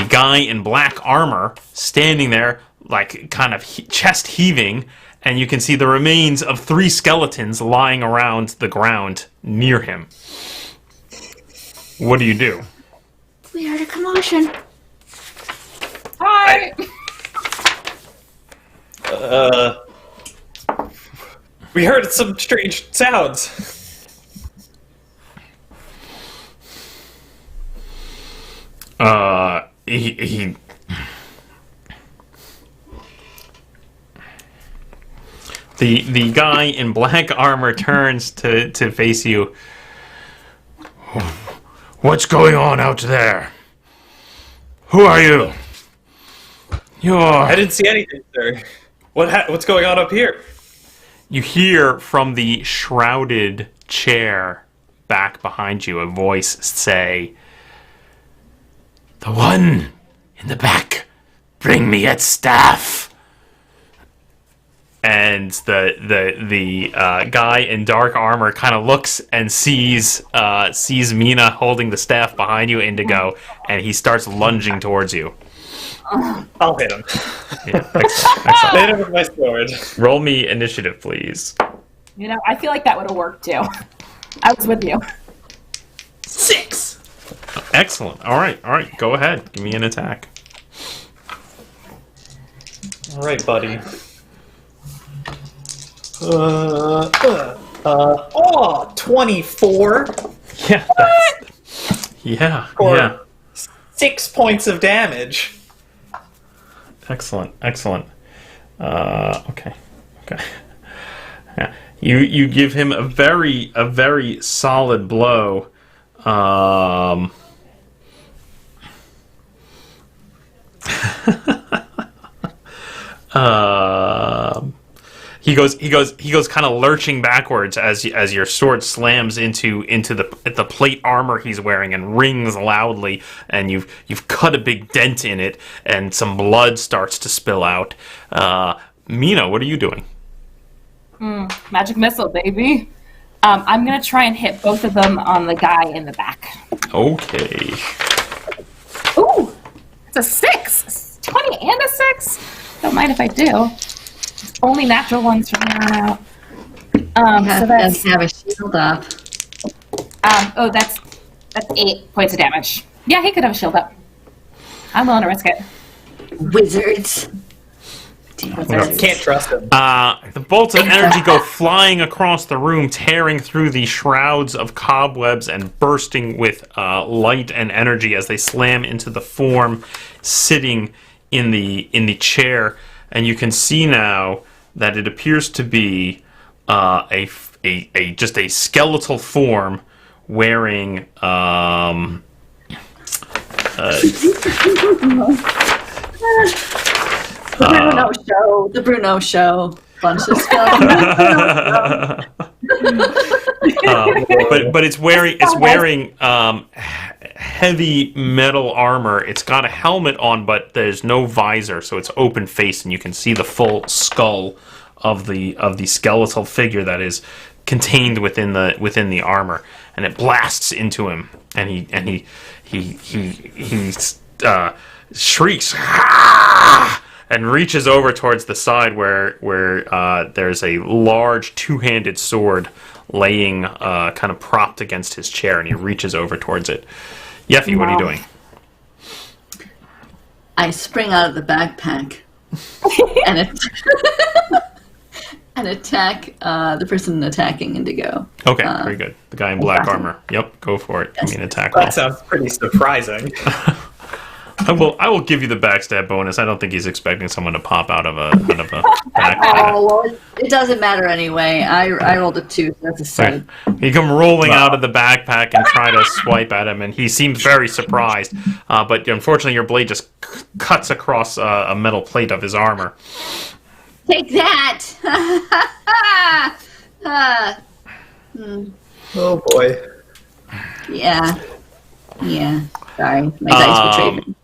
guy in black armor standing there, like kind of chest heaving, and you can see the remains of 3 skeletons lying around the ground near him. What do you do? We heard a commotion. Hi. We heard some strange sounds. He The guy in black armor turns to face you. What's going on out there? Who are you? I didn't see anything, sir. What's going on up here? You hear from the shrouded chair back behind you a voice say, "The one in the back, bring me its staff." And the guy in dark armor kind of looks and sees Mina holding the staff behind you, Indigo, and he starts lunging towards you. I'll hit him. Yeah, excellent. Hit him with my sword. Roll me initiative, please. I feel like that would have worked too. I was with you. 6. Excellent. All right. Go ahead. Give me an attack. All right, buddy. 24. Yeah. Yeah. Or Yeah. 6 points of damage. Excellent. Okay. Yeah. You give him a very solid blow. He goes kind of lurching backwards as your sword slams into the plate armor he's wearing and rings loudly, and you've cut a big dent in it, and some blood starts to spill out. Mina, what are you doing? Magic missile, baby. I'm gonna try and hit both of them on the guy in the back. Okay. Ooh, it's a 6. 20 and a 6. Don't mind if I do. Only natural ones from here on out. So that's have a shield up. that's 8 points of damage. Yeah, he could have a shield up. I'm willing to risk it. Wizards. Can't trust him. The bolts of energy go flying across the room, tearing through the shrouds of cobwebs and bursting with light and energy as they slam into the form sitting in the chair. And you can see now that it appears to be just a skeletal form wearing The Bruno show. Bunch of skeletons. But it's wearing heavy metal armor. It's got a helmet on, but there's no visor, so it's open faced, and you can see the full skull of the skeletal figure that is contained within the armor, and it blasts into him, and he shrieks. "Ah!" and reaches over towards the side where there's a large two-handed sword laying kind of propped against his chair, and he reaches over towards it. Yeffy, what are you doing? I spring out of the backpack and attack the person attacking Indigo. Okay, very good. The guy in black armor. Yep, go for it. Yes. I mean, attack. That sounds pretty surprising. I will give you the backstab bonus. I don't think he's expecting someone to pop out of a backpack. Oh, well, it doesn't matter anyway. I rolled a 2, so that's a 7. You come rolling out of the backpack and try to swipe at him, and he seems very surprised. But unfortunately, your blade just cuts across a metal plate of his armor. Take that! Oh boy. Yeah. Sorry, my dice betrayed me.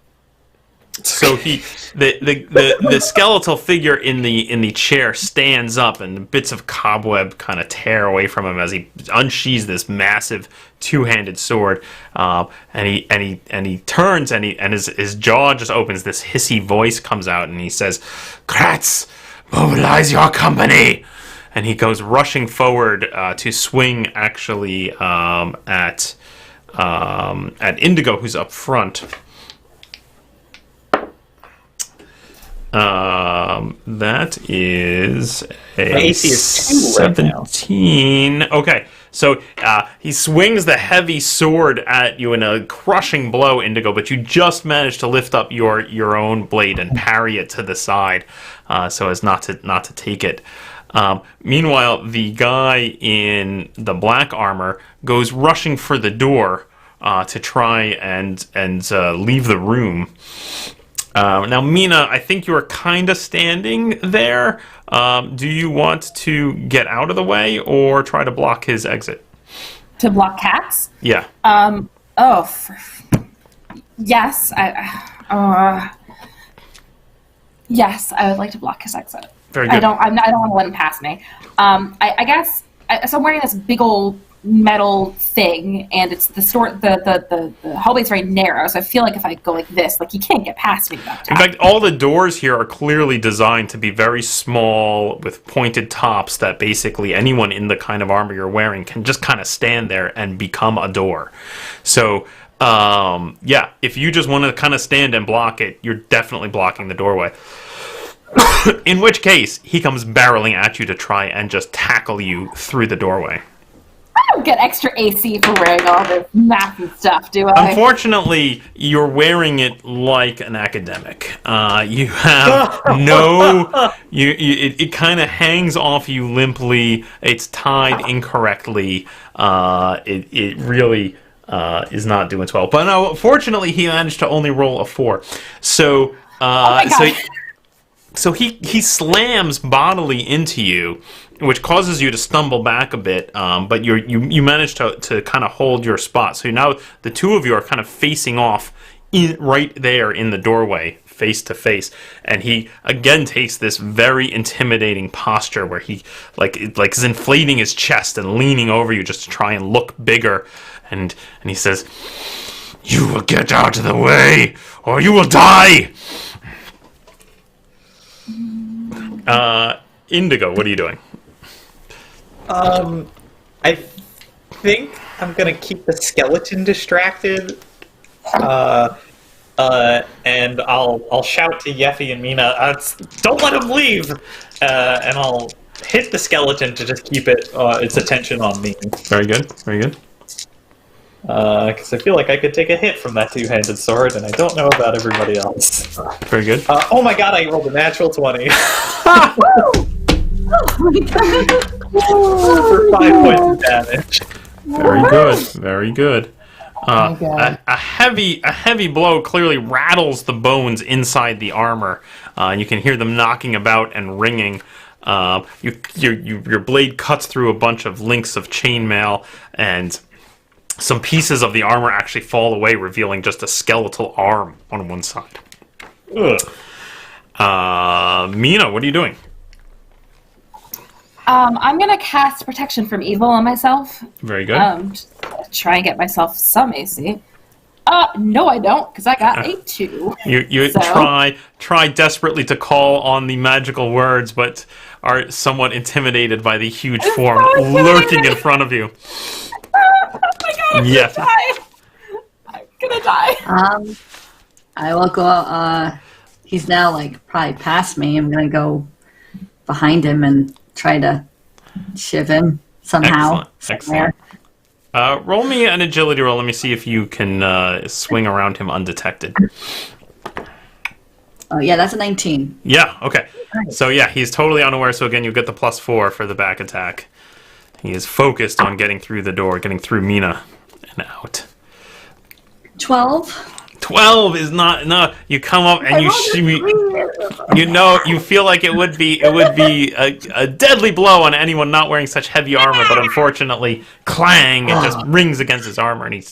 So the skeletal figure in the chair stands up, and bits of cobweb kind of tear away from him as he unsheathes this massive two-handed sword. And he turns, and his jaw just opens. This hissy voice comes out, and he says, "Kratz, mobilize your company!" And he goes rushing forward to swing actually at Indigo, who's up front. That is a AC is 2 right now. 17. Okay, so he swings the heavy sword at you in a crushing blow, Indigo, but you just managed to lift up your own blade and parry it to the side, so as not to take it. Meanwhile, the guy in the black armor goes rushing for the door to try and leave the room. Now, Mina, I think you are kind of standing there. Do you want to get out of the way or try to block his exit? To block cats? Yeah. Yes. Yes, I would like to block his exit. Very good. I don't want to let him pass me. I guess. So I'm wearing this big old metal thing, and it's the hallway's very narrow. So I feel like if I go like this, like he can't get past me. In fact, all the doors here are clearly designed to be very small with pointed tops that basically anyone in the kind of armor you're wearing can just kind of stand there and become a door. So, if you just want to kind of stand and block it, you're definitely blocking the doorway. In which case, he comes barreling at you to try and just tackle you through the doorway. I don't get extra AC for wearing all this massive stuff, do I? Unfortunately, you're wearing it like an academic. You have no... It kind of hangs off you limply. It's tied incorrectly. It really is not doing well. But no, fortunately, he managed to only roll a 4. So... So he slams bodily into you, which causes you to stumble back a bit, but you manage to kind of hold your spot. So now the two of you are kind of facing off right there in the doorway, face to face, and he again takes this very intimidating posture where he like is inflating his chest and leaning over you just to try and look bigger, and he says, "You will get out of the way, or you will die." Indigo, what are you doing? I think I'm gonna keep the skeleton distracted and I'll shout to Yeffy and Mina, "Don't let him leave!" And I'll hit the skeleton to just keep its attention on me. Very good. Very good. Because I feel like I could take a hit from that two-handed sword, and I don't know about everybody else. Very good. Oh my god, I rolled a natural 20. For 5 points of damage. Very good. Very good. A heavy blow clearly rattles the bones inside the armor. You can hear them knocking about and ringing. Your blade cuts through a bunch of links of chainmail, and some pieces of the armor actually fall away, revealing just a skeletal arm on one side. Ugh. Mina, what are you doing? I'm gonna cast Protection from Evil on myself. Very good. Just try and get myself some AC. No, I don't, because I got a 2. You So- try desperately to call on the magical words, but are somewhat intimidated by the huge form so lurking in front of you. Oh my god, I'm Yeah. gonna die. I'm gonna die. I will go. He's now like probably past me. I'm gonna go behind him and try to shiv him somehow. Excellent. Roll me an agility roll. Let me see if you can swing around him undetected. Oh yeah, that's a 19. Yeah, okay. So yeah, he's totally unaware, so again, you get the +4 for the back attack. He is focused on getting through the door, getting through Mina and out. 12. 12 is not enough. You come up and you feel like it would be a deadly blow on anyone not wearing such heavy armor, but unfortunately, clang, it just rings against his armor, and he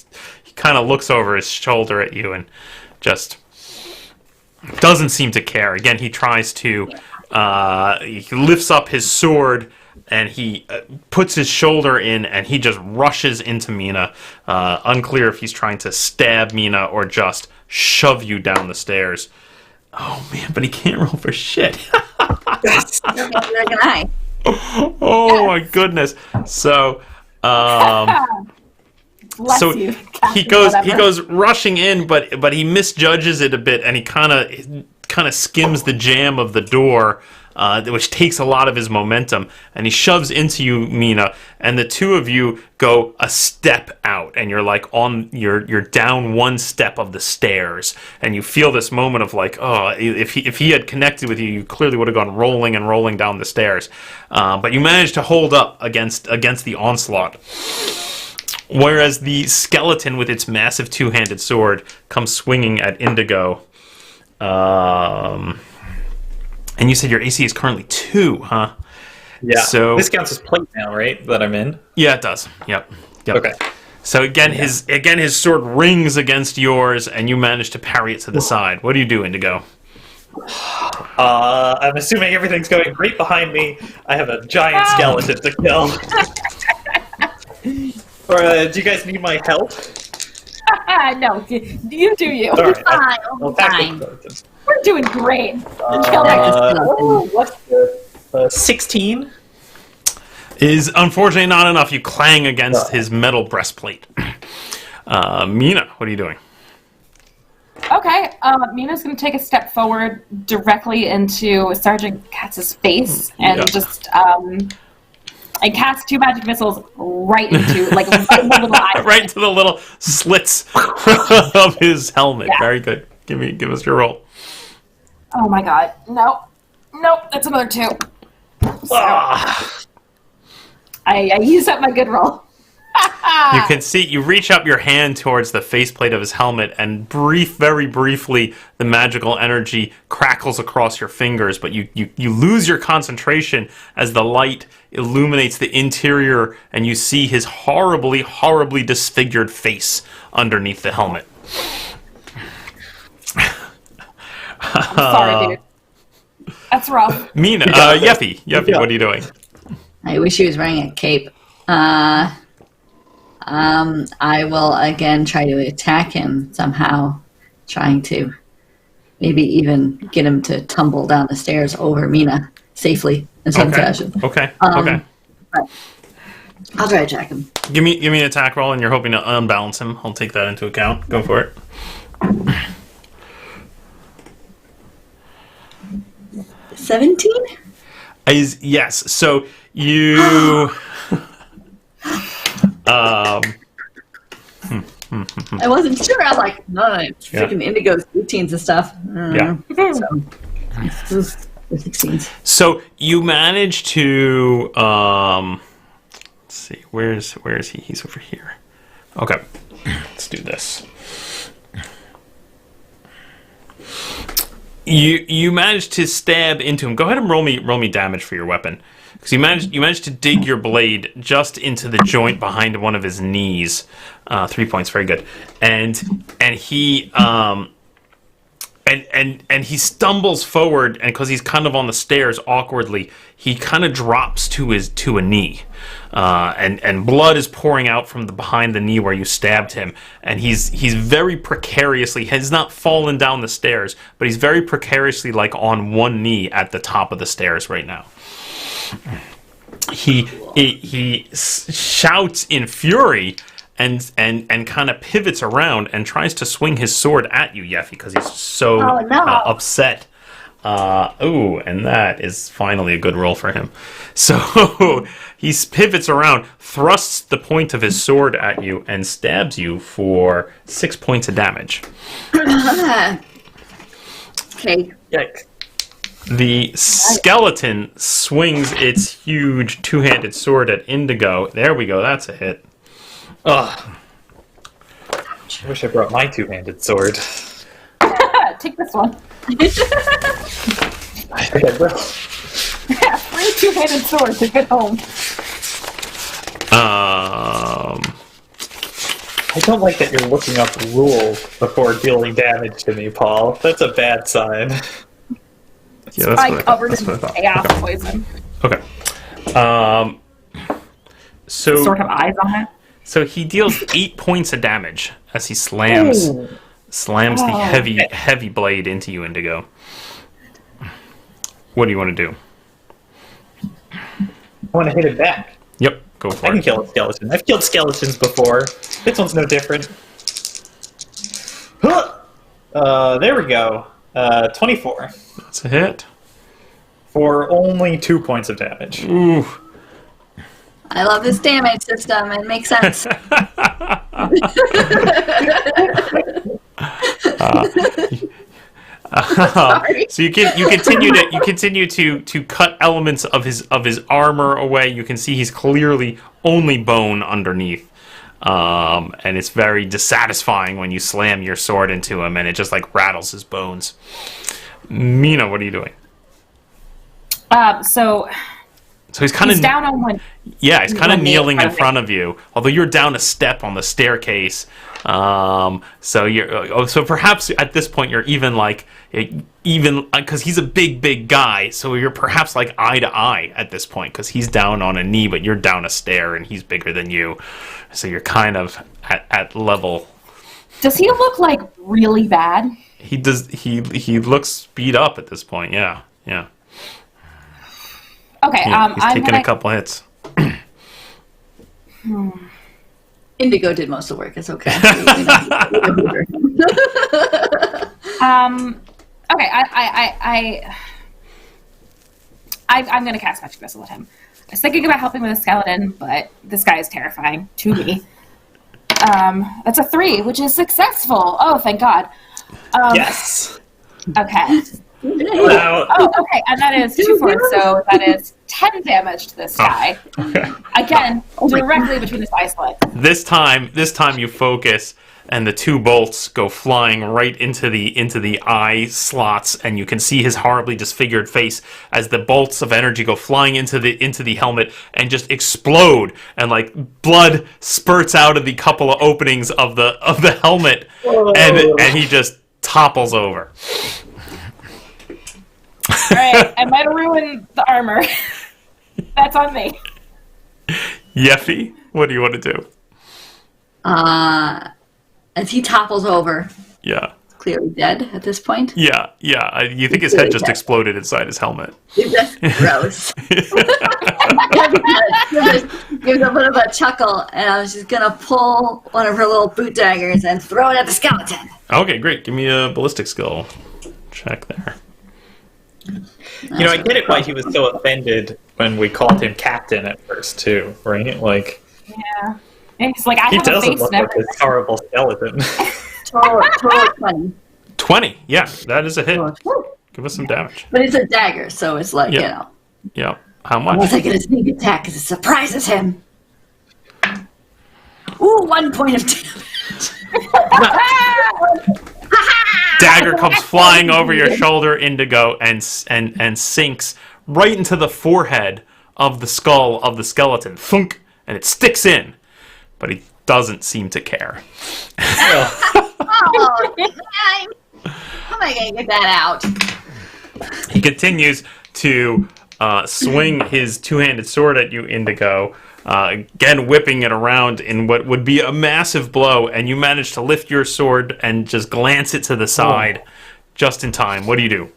kind of looks over his shoulder at you and just doesn't seem to care. Again, he tries to he lifts up his sword and he puts his shoulder in, and he just rushes into Mina. Unclear if he's trying to stab Mina or just shove you down the stairs. Oh, man, but he can't roll for shit. Yes. Neither can I. Oh, my goodness. So, Bless so you, he Captain goes whatever. rushing in, but he misjudges it a bit, and he kind of skims the jamb of the door, which takes a lot of his momentum, and he shoves into you, Mina, and the two of you go a step out, and you're like you're down one step of the stairs, and you feel this moment of like, oh, if he had connected with you, you clearly would have gone rolling and rolling down the stairs, but you managed to hold up against the onslaught. Whereas the skeleton with its massive two-handed sword comes swinging at Indigo. And you said your AC is currently 2, huh? Yeah. So this counts as plate now, right? That I'm in. yeah, it does. Yep. Okay. So again, his sword rings against yours, and you manage to parry it to the side. What do you do, Indigo? I'm assuming everything's going great behind me. I have a giant skeleton to kill. Or, do you guys need my help? No, you do you. All right. Fine, I'll tackle fine. the skeleton. We're doing great. What's the 16? Is unfortunately not enough. You clang against his metal breastplate. Mina, what are you doing? Okay, Mina's going to take a step forward directly into Sergeant Katz's face and just and cast 2 magic missiles right into right in the little eye. Right into the little slits of his helmet. Yeah. Very good. Give us your roll. Oh my god. Nope, that's another 2. So, I used up my good roll. You can see, you reach up your hand towards the faceplate of his helmet, and very briefly, the magical energy crackles across your fingers, but you lose your concentration as the light illuminates the interior, and you see his horribly disfigured face underneath the helmet. I'm sorry, dude. That's rough. Mina, Yeffy, what are you doing? I wish he was wearing a cape. I will again try to attack him somehow, trying to maybe even get him to tumble down the stairs over Mina safely in some fashion. Okay. Right. I'll try to attack him. Give me an attack roll, and you're hoping to unbalance him. I'll take that into account. Go for it. 17? Yes. So you. I wasn't sure. I'm like, no, freaking Indigo's 18s and stuff. Yeah. So, the 16s. So you manage to. Let's see. Where is he? He's over here. Okay. Let's do this. You managed to stab into him. Go ahead and roll me damage for your weapon, because you managed to dig your blade just into the joint behind one of his knees. 3 points, very good. And he and he stumbles forward, and because he's kind of on the stairs awkwardly, he kind of drops to a knee, and blood is pouring out from behind the knee where you stabbed him, and he's very precariously, has not fallen down the stairs, but he's very precariously like on one knee at the top of the stairs right now. He shouts in fury and kind of pivots around and tries to swing his sword at you, Yeffy, because he's so upset. And that is finally a good roll for him. So he pivots around, thrusts the point of his sword at you, and stabs you for 6 points of damage. Okay. Yikes. The skeleton swings its huge two-handed sword at Indigo. There we go, that's a hit. Ugh. I wish I brought my two-handed sword. Take this one. I think I will. Yeah, free two-handed sword to get home. I don't like that you're looking up rules before dealing damage to me, Paul. That's a bad sign. Yeah, I covered in chaos poison. Okay. So Sort of eyes on it. So he deals 8 points of damage as he slams the heavy blade into you, Indigo. What do you want to do? I want to hit it back. Yep, go for I it. can kill a skeleton. I've killed skeletons before. This one's no different. There we go. 24. That's a hit. For only 2 points of damage. Ooh. I love this damage system. It makes sense. So you continue to cut elements of his armor away. You can see he's clearly only bone underneath, and it's very dissatisfying when you slam your sword into him and it just like rattles his bones. Mina, what are you doing? So he's kind of down on one. Yeah, he's kind of one knee kneeling in in front front of you, although you're down a step on the staircase. So perhaps at this point you're even because he's a big guy, so you're perhaps like eye to eye at this point because he's down on a knee, but you're down a stair and he's bigger than you, so you're kind of at level. Does he look like really bad? He does. He looks beat up at this point. Yeah. Okay, He's I'm taking gonna... a couple hits. Indigo did most of the work. It's okay. Okay, I'm gonna cast Magic Missile at him. I was thinking about helping with a skeleton, but this guy is terrifying to me. That's a 3, which is successful. Oh, thank God. Yes. Okay. Wow. Oh, okay, and that is 2 4, so that is 10 damage to this guy. Okay. Again, directly between his eye slits. This time you focus, and the 2 bolts go flying right into the eye slots, and you can see his horribly disfigured face as the bolts of energy go flying into the helmet and just explode, and like blood spurts out of the couple of openings of the helmet, and he just topples over. Alright, I might have ruined the armor. That's on me. Yeffy, what do you want to do? As he topples over, Yeah. clearly dead at this point. Yeah. You think his head just exploded inside his helmet. That's gross. Gives a bit of a chuckle, and I was just gonna pull one of her little boot daggers and throw it at the skeleton. Okay, great. Give me a ballistic skill check there. You know, I get it why he was so offended when we called him Captain at first, too, right? Like, Yeah. And he's like, I he have a doesn't face look and like this everything. horrible skeleton. Total 20. 20. Yeah, that is a hit. Woo. Give us some damage. But it's a dagger, so it's like, Yeah. you know. Yeah. How I'm much? taking a sneak attack because it surprises him. Ooh, 1 point of damage. Dagger comes flying over your shoulder, Indigo, and sinks right into the forehead of the skull of the skeleton. Thunk, and it sticks in, but he doesn't seem to care. Oh, dang. How am I going to get that out? He continues to swing his two-handed sword at you, Indigo, again whipping it around in what would be a massive blow, and you manage to lift your sword and just glance it to the side just in time. What do you do?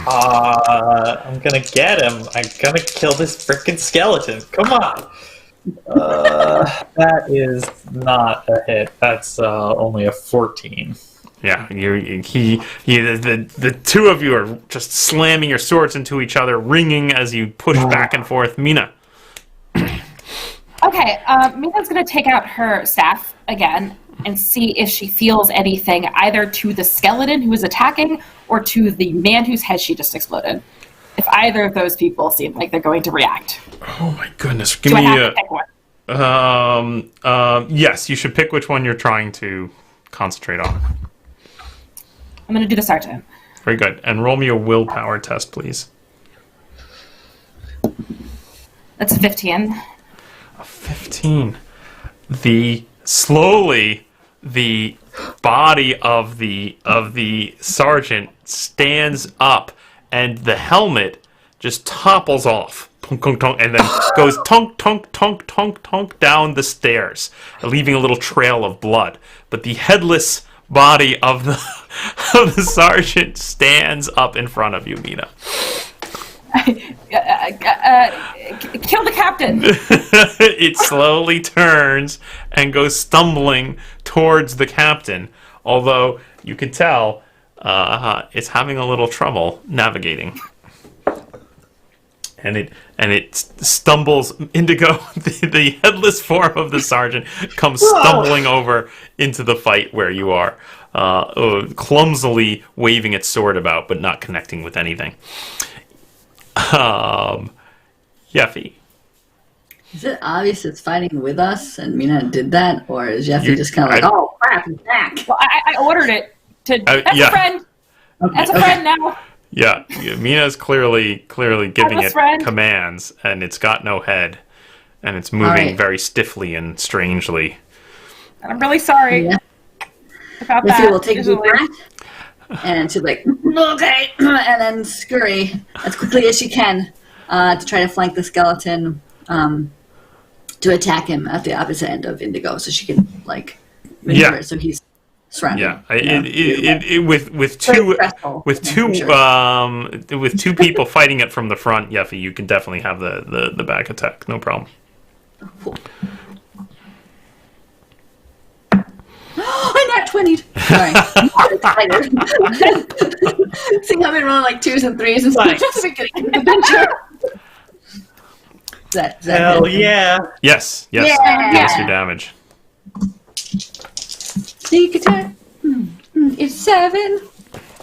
I'm gonna get him. I'm gonna kill this frickin' skeleton. Come on. That is not a hit. That's only a 14. Yeah, the two of you are just slamming your swords into each other, ringing as you push back and forth. Mina. Okay, Mina's going to take out her staff again and see if she feels anything either to the skeleton who is attacking or to the man whose head she just exploded. If either of those people seem like they're going to react. Oh my goodness. Give Do me I have to pick one? yes, you should pick which one you're trying to concentrate on. I'm going to do the sergeant. Very good. And roll me a willpower test, please. That's a 15. 15. Slowly the body of the sergeant stands up, and the helmet just topples off, tonk, tonk, tonk, and then goes tonk, tonk, tonk, tonk, tonk down the stairs, leaving a little trail of blood. But the headless body of the sergeant stands up in front of you, Mina. Kill the captain. It slowly turns and goes stumbling towards the captain, although you could tell it's having a little trouble navigating. And it stumbles. Indigo, the headless form of the sergeant, comes stumbling over into the fight where you are, clumsily waving its sword about, but not connecting with anything. Yeffy. Is it obvious it's fighting with us and Mina did that? Or is Jeffy just kind of like, oh, crap, he's back? Well, I ordered it to. As yeah. a friend. Okay, As a friend now. Yeah, Mina's clearly giving it friend. commands, and it's got no head, and it's moving right. very stiffly and strangely. I'm really sorry Yeah. about Jeffy that. will take a deep visually. breath and she'll like, okay, and then scurry as quickly as she can to try to flank the skeleton to attack him at the opposite end of Indigo so she can, like, maneuver Yeah. so he's surrounded. Yeah, with Very two stressful, with I'm two sure. with two people fighting it from the front, Yeffy, you can definitely have the back attack, no problem. Cool. I nat 20'd. Sorry. I'm excited. Seeing I've been rolling like 2s and 3s and stuff. Just getting into the adventure. Is that Hell it? yeah. Yes. Yeah. Give us your damage. Sneak attack. It's 7.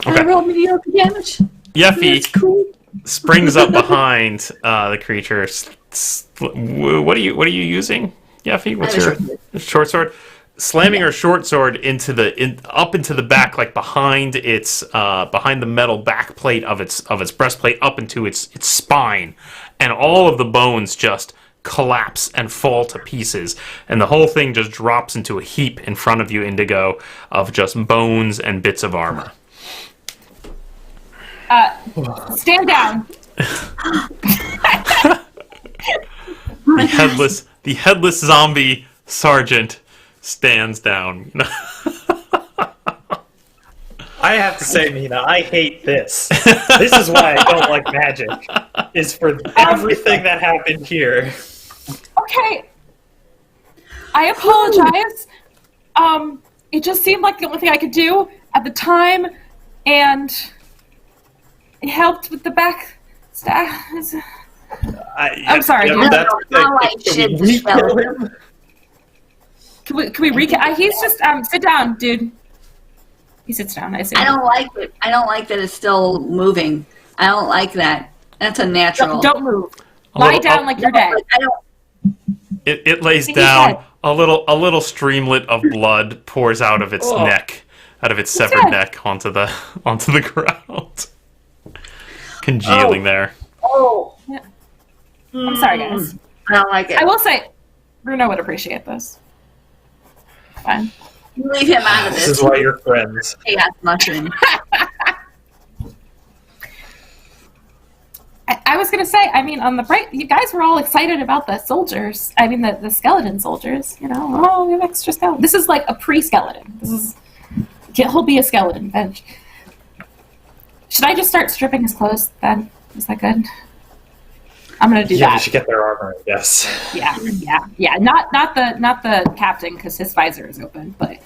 I Okay. roll mediocre damage. Yeffy That's cool. springs up behind the creature. What are you using, Yeffy? What's I have your a short sword? Slamming her short sword up into the back, like behind the metal back plate of its breastplate, up into its spine, and all of the bones just collapse and fall to pieces, and the whole thing just drops into a heap in front of you, Indigo, of just bones and bits of armor. Stand down. The headless zombie sergeant stands down. I have to say, Mina, I hate this. This is why I don't like magic. Is for everything that happened here. Okay. I apologize. It just seemed like the only thing I could do at the time, and helped with the back staff. I'm sorry, dude. Can we kill him? Can we recap? He's just sit down, dude. He sits down. I see. I don't like it. I don't like that it's still moving. I don't like that. That's unnatural. Don't move. Lie down like you're dead. I don't. It lays down. A little streamlet of blood pours out of its neck, out of its severed neck onto the ground, congealing there. Oh. Yeah. I'm sorry, guys. I don't like it. I will say, Bruno would appreciate this. Fine. You leave him out of this. This is why you're friends. Chaos mushroom. I was gonna say, I mean, on the break, you guys were all excited about the soldiers. I mean, the skeleton soldiers. You know, oh, we have extra skeleton. This is like a pre-skeleton. He'll be a skeleton. Bench. Should I just start stripping his clothes then? Is that good? I'm gonna do that. You should get their armor. Yes. Yeah. Not the captain because his visor is open, but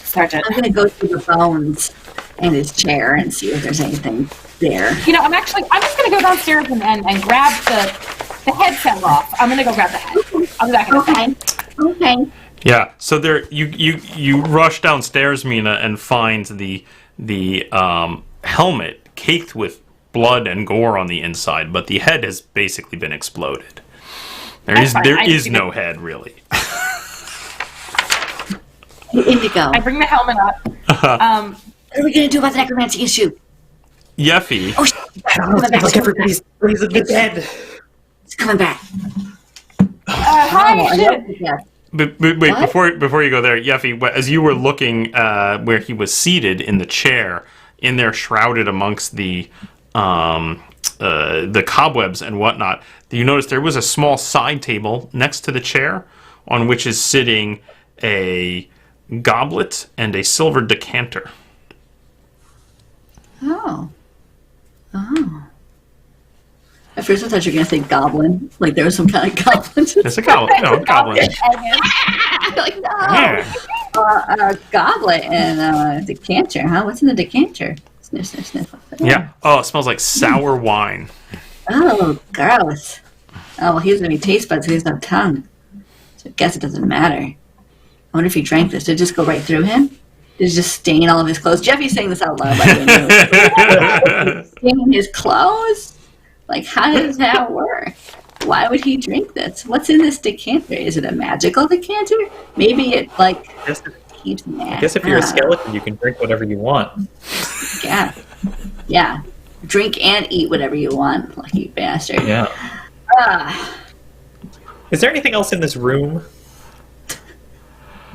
Sergeant. I'm gonna go through the bones in his chair and see if there's anything there. You know, I'm just gonna go downstairs and grab the head fell off. I'm gonna go grab the head. I'll be back in a second. Okay. Yeah. So there, you rush downstairs, Mina, and find the helmet caked with blood and gore on the inside, but the head has basically been exploded. There is no head really. Indigo. I bring the helmet up. What are we gonna do about the necromancy issue? Yeffy. Oh, Like everybody's dead. It's coming back. Hi. But wait, before you go there, Yeffy, as you were looking where he was seated in the chair, in there shrouded amongst the cobwebs and whatnot, you noticed there was a small side table next to the chair on which is sitting a goblet and a silver decanter. Oh. At first I thought you were going to say goblin. Like there was some kind of goblin. It's a goblin. No, goblin. Like, no. Yeah. A goblet and a decanter, huh? What's in the decanter? Sniff, sniff, sniff. Yeah. Oh, it smells like sour wine. Oh, gross. Oh, well, he's going to be taste buds, so he has no tongue. So I guess it doesn't matter. I wonder if he drank this. Did it just go right through him? Did it just stain all of his clothes? Jeffy's saying this out loud. Stain his clothes? Like, how does that work? Why would he drink this? What's in this decanter? Is it a magical decanter? Maybe it, like, keeps mad. I guess if you're a skeleton, you can drink whatever you want. Yeah. Yeah. Drink and eat whatever you want, lucky bastard. Yeah. Is there anything else in this room?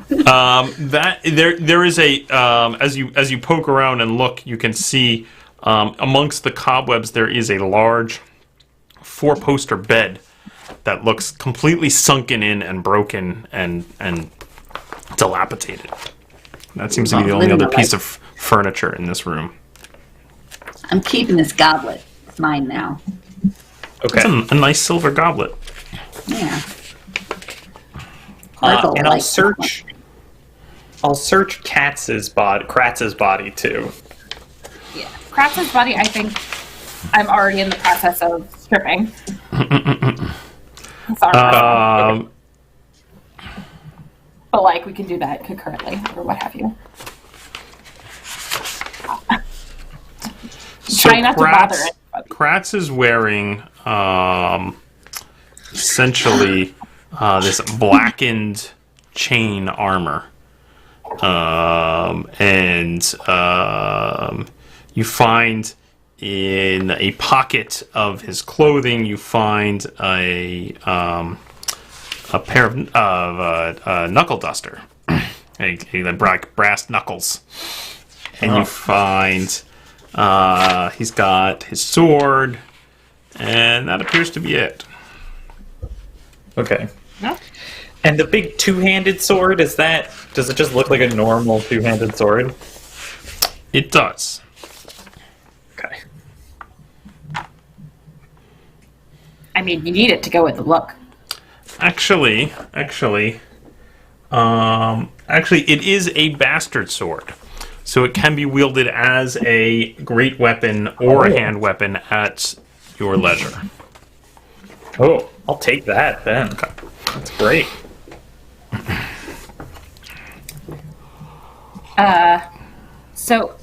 That there is a as you poke around and look, you can see amongst the cobwebs there is a large 4-poster bed that looks completely sunken in and broken and dilapidated. That seems to be the only other piece of furniture in this room. I'm keeping this goblet. It's mine now. Okay. It's a nice silver goblet. Yeah. And I'll search Kratz's body too. Yeah. Kratz's body, I think I'm already in the process of stripping. Sorry. But like we can do that concurrently or what have you. So Try not to bother anybody. Kratz is wearing essentially this blackened chain armor. You find in a pocket of his clothing, you find a pair of knuckle duster, a brass knuckles, and you find he's got his sword, and that appears to be it. Okay. No? And the big two-handed sword, does it just look like a normal two-handed sword? It does. Okay. I mean, you need it to go with the look. Actually, it is a bastard sword. So it can be wielded as a great weapon or a hand weapon at your leisure. Oh, I'll take that then. Okay. That's great. So,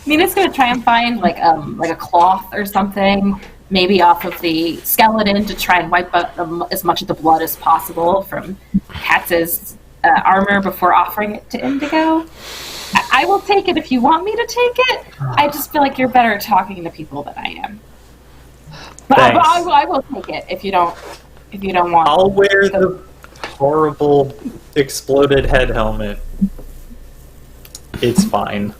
Mina's gonna try and find like a cloth or something, maybe off of the skeleton, to try and wipe out as much of the blood as possible from Katz's armor before offering it to Indigo. I will take it if you want me to take it. I just feel like you're better at talking to people than I am. But I will take it if you don't want. I'll wear the horrible exploded head helmet. It's fine.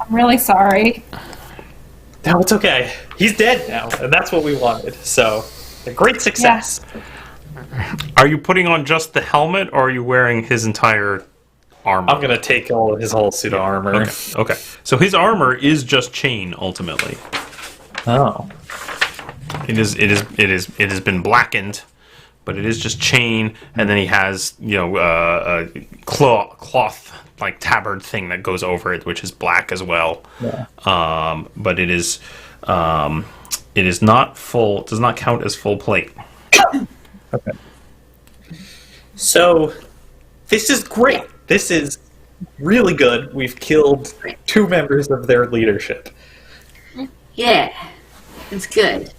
I'm really sorry. No, it's okay. He's dead now, and that's what we wanted. So, a great success. Yeah. Are you putting on just the helmet, or are you wearing his entire armor? I'm gonna take his whole suit of armor. Okay. So his armor is just chain, ultimately. Oh. It has been blackened, but it is just chain, and then he has, a cloth like tabard thing that goes over it, which is black as well. Yeah. But it is not full. It does not count as full plate. Okay. So, this is great. This is really good. We've killed 2 members of their leadership. Yeah, it's good.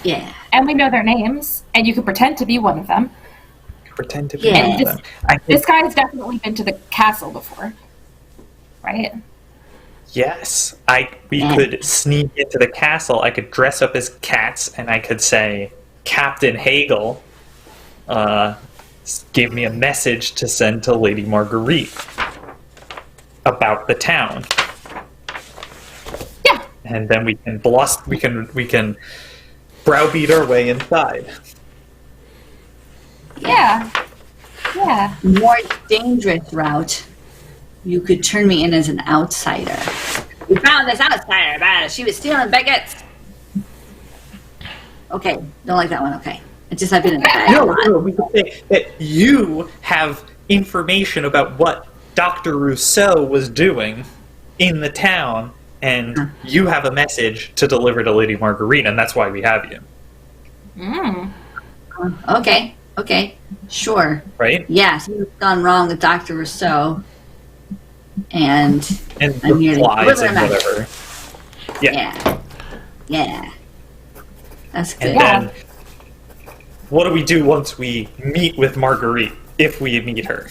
Yeah. And we know their names, and you can pretend to be one of them. Pretend to be Yeah. one of them. This guy has definitely been to the castle before, right? Yes. We could sneak into the castle. I could dress up as cats, and I could say, Captain Hagel gave me a message to send to Lady Marguerite about the town. Yeah. And then we can we can browbeat our way inside. Yeah. Yeah. More dangerous route. You could turn me in as an outsider. We found this outsider, but she was stealing baguettes. Okay, don't like that one. Okay, I just have been in the bag a lot. No, we could say that you have information about what Dr. Rousseau was doing in the town, and you have a message to deliver to Lady Marguerite, and that's why we have you. Mm. Okay, sure. Right? Yeah, something's gone wrong with Dr. Rousseau, and And I'm here to replies deliver and a whatever. Yeah. That's good. And then, what do we do once we meet with Marguerite, if we meet her?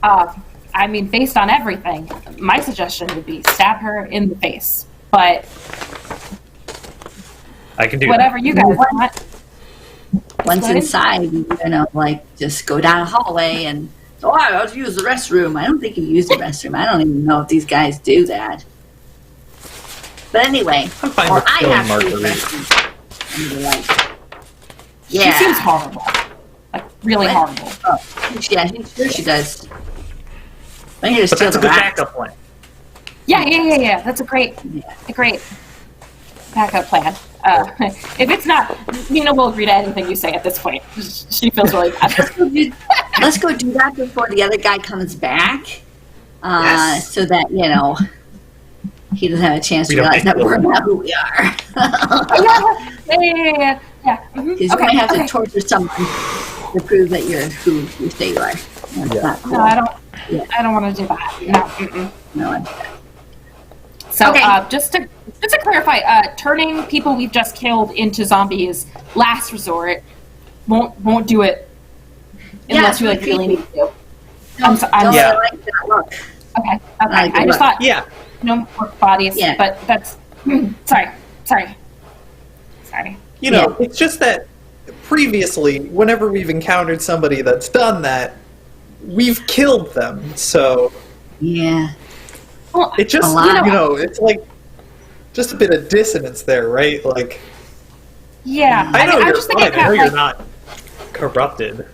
I mean, based on everything, my suggestion would be stab her in the face. But I can do whatever that. you guys want. Once inside, just go down a hallway and, I'll use the restroom. I don't think you use the restroom. I don't even know if these guys do that. But anyway, I'm fine or with I killing have to use the Marguerite. restroom. And be like, She yeah. seems horrible. Like, really horrible. Oh, yeah, sure she does. I'm here to But steal that's a the good rats. backup plan. Yeah. That's a great backup plan. If it's not, Nina will agree to anything you say at this point. She feels really bad. Let's go do that before the other guy comes back. Yes. So that, he doesn't have a chance to We don't realize that make we're not who we are. Yeah. Mhm. Because you might have to torture someone to prove that you're who you say you are. That's not cool. No, I don't want to do that. No. Mm-mm. No. So, Okay. just to clarify, turning people we've just killed into zombies, last resort, won't do it unless you really need to. Don't Yeah. like that look. Okay. Like I just what? thought Yeah. no more bodies. Yeah. But that's sorry. It's just that previously, whenever we've encountered somebody that's done that, we've killed them. So Yeah. Well, it just, A lot. it's like just a bit of dissonance there, right? Like, yeah. I know I'm you're just thinking fine. I know about, you're like, not corrupted.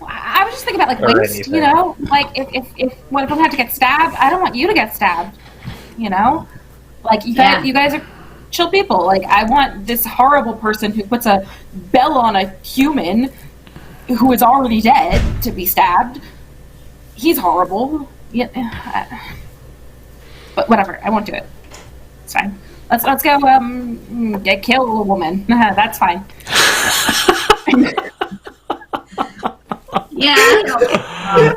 I was just thinking about Or waste, anything. Like if one of them had to get stabbed, I don't want you to get stabbed, Like you guys are chill people. Like I want this horrible person who puts a bell on a human who is already dead to be stabbed. He's horrible. Yeah, but whatever. I won't do it. It's fine. Let's go. Kill a woman. That's fine. Yeah.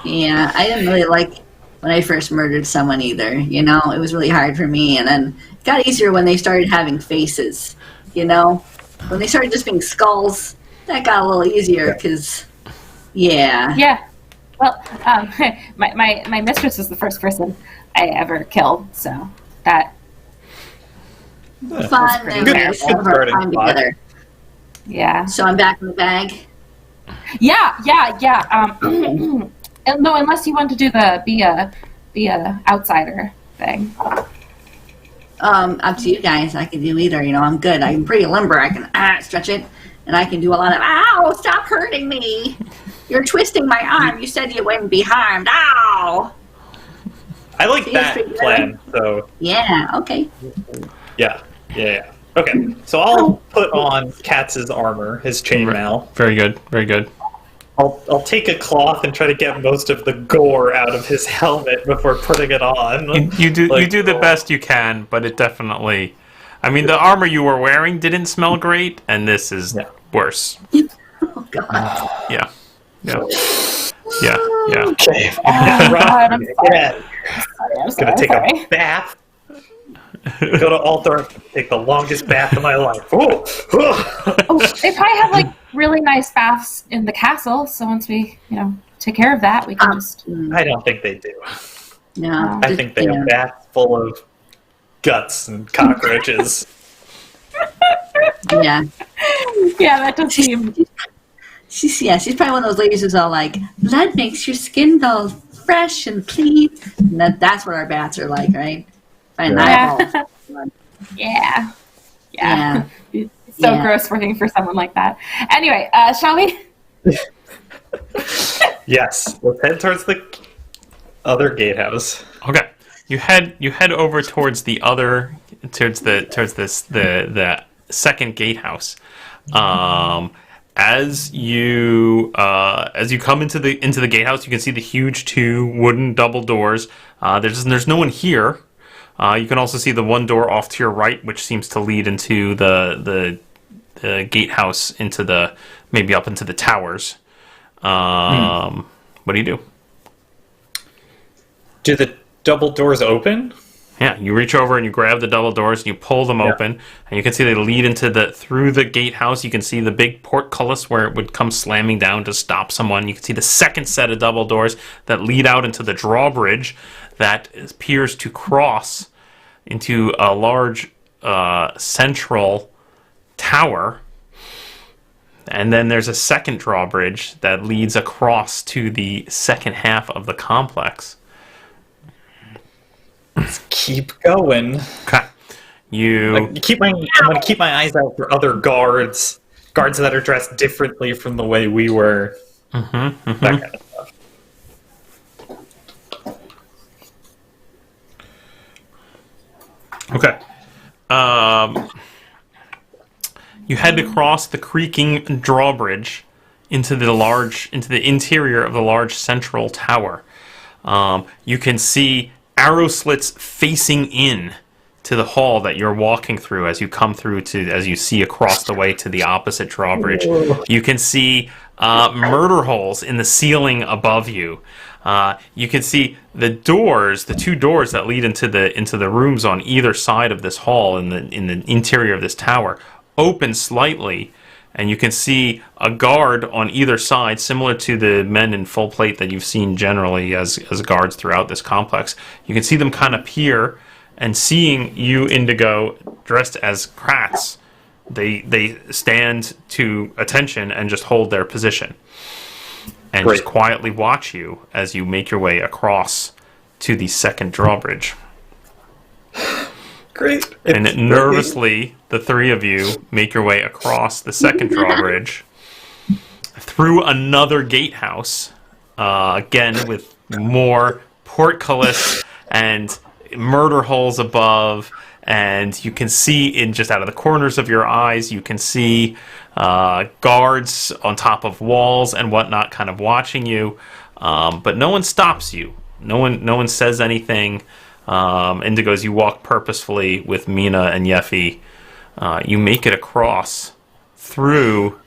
Yeah. I didn't really like when I first murdered someone either. You know, it was really hard for me, and then it got easier when they started having faces. You know, when they started just being skulls, that got a little easier because, yeah. Yeah. Well, my mistress was the first person I ever killed, so that Fun pretty and fair. nice to have our time together. yeah. So I'm back in the bag. Yeah. No, unless you want to do the be a outsider thing. Up to you guys. I can do either. You know, I'm good. I'm pretty limber. I can stretch it, and I can do a lot of ow! Stop hurting me! You're twisting my arm. You said you wouldn't be harmed. Ow! I like See, that it's pretty plan. So Yeah. Okay. yeah. Okay, so I'll put on Katz's armor, his chainmail. Very good. Very good. I'll take a cloth and try to get most of the gore out of his helmet before putting it on. You do the best you can, but it definitely. I mean, the armor you were wearing didn't smell great, and this is worse. Oh God. Yeah. Okay. God, I'm sorry. Yeah. I'm Gonna take sorry. a bath. Go to altar. Take the longest bath of my life. Ooh. Oh, they probably have like really nice baths in the castle. So once we, take care of that, we can just. I don't think they do. No. I think they have baths full of guts and cockroaches. Yeah. Yeah, that does seem. She's probably one of those ladies who's all like, blood makes your skin all fresh and clean. And that's what our bats are like, right? Find Yeah. eyeballs. Yeah. Yeah. It's so Yeah. gross working for someone like that. Anyway, shall we? Yes. Let's head towards the other gatehouse. Okay. You head over towards the second gatehouse. As you come into the gatehouse, you can see the huge 2 wooden double doors. There's no one here. You can also see the one door off to your right, which seems to lead into the gatehouse, maybe up into the towers. What do you do? Do the double doors open? Yeah, you reach over and you grab the double doors and you pull them open, and you can see they lead through the gatehouse. You can see the big portcullis where it would come slamming down to stop someone. You can see the second set of double doors that lead out into the drawbridge that appears to cross into a large central tower. And then there's a second drawbridge that leads across to the second half of the complex. Let's keep going. Okay. I'm gonna keep my eyes out for other guards that are dressed differently from the way we were. That kind of stuff. Okay. You head across the creaking drawbridge into the interior of the large central tower. You can see arrow slits facing in to the hall that you're walking through as you see across the way to the opposite drawbridge. You can see murder holes in the ceiling above you. You can see the 2 doors that lead into the rooms on either side of this hall in the interior of this tower open slightly, and you can see a guard on either side, similar to the men in full plate that you've seen generally as guards throughout this complex. You can see them kind of peer, and seeing you, Indigo, dressed as Kratz, they stand to attention and just hold their position. And Great. just quietly watch you as you make your way across to the second drawbridge. Great. And nervously, the 3 of you make your way across the second drawbridge through another gatehouse, again with more portcullis and murder holes above. And you can see just out of the corners of your eyes, you can see guards on top of walls and whatnot kind of watching you. but no one stops you. No one says anything. Indigo, as you walk purposefully with Mina and Yeffy, you make it across through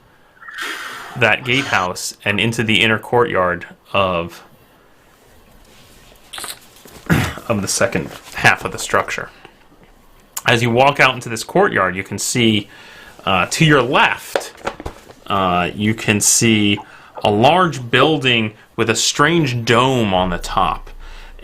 that gatehouse and into the inner courtyard of the second half of the structure. As you walk out into this courtyard, you can see to your left, you can see a large building with a strange dome on the top.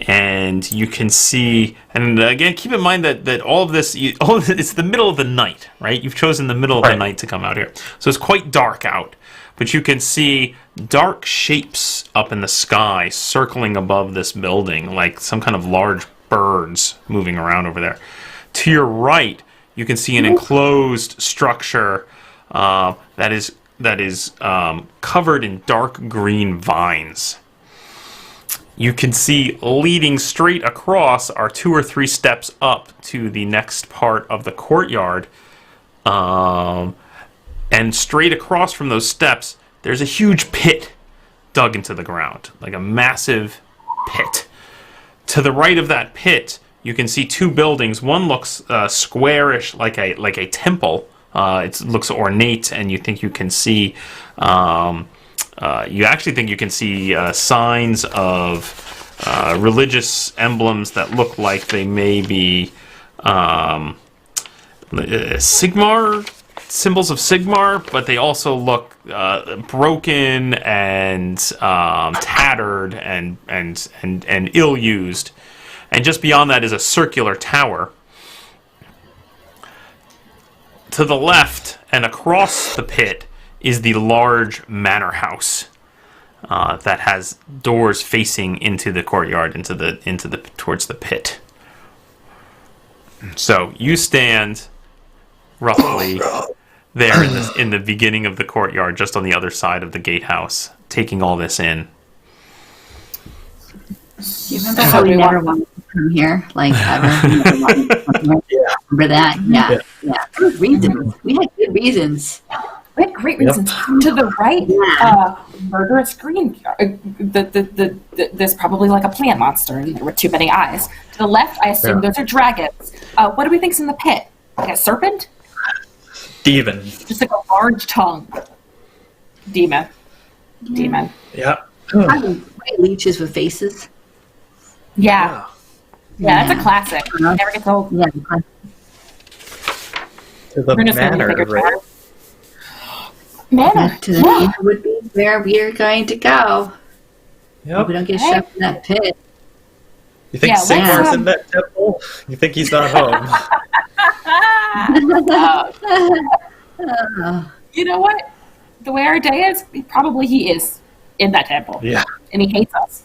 And you can see, and again, keep in mind that all of this, it's the middle of the night, right? You've chosen the middle of the night to come out here. So it's quite dark out. But you can see dark shapes up in the sky circling above this building, like some kind of large birds moving around over there. To your right, you can see an enclosed structure that is covered in dark green vines. You can see leading straight across are 2 or 3 steps up to the next part of the courtyard. And straight across from those steps, there's a huge pit dug into the ground, like a massive pit. To the right of that pit, you can see 2 buildings. One looks squarish, like a temple. It looks ornate, and you think you can see. You actually think you can see signs of religious emblems that look like they may be Sigmar, symbols of Sigmar, but they also look broken and tattered and ill-used. And just beyond that is a circular tower. To the left and across the pit is the large manor house that has doors facing into the courtyard, towards the pit. So you stand roughly there in the beginning of the courtyard, just on the other side of the gatehouse, taking all this in. You remember how we never wanted to come here, like ever? We never wanted to come here. Yeah. Remember that? Yeah. Good reasons. We had good reasons. We had great reasons. To the right, murderous green. There's probably like a plant monster, and there were too many eyes. To the left, I assume those are dragons. What do we think's in the pit? Like a serpent? Demon. Just like a large tongue. Demon. Yeah. White leeches with faces. Yeah, that's a classic. Never gets old. Yeah. To the manor, right? Manor. To the manor would be where we're going to go. Yep. We don't get shoved in that pit. You think Sigmar's in that temple? You think he's not home? You know what? The way our day is, probably he is in that temple. Yeah. And he hates us.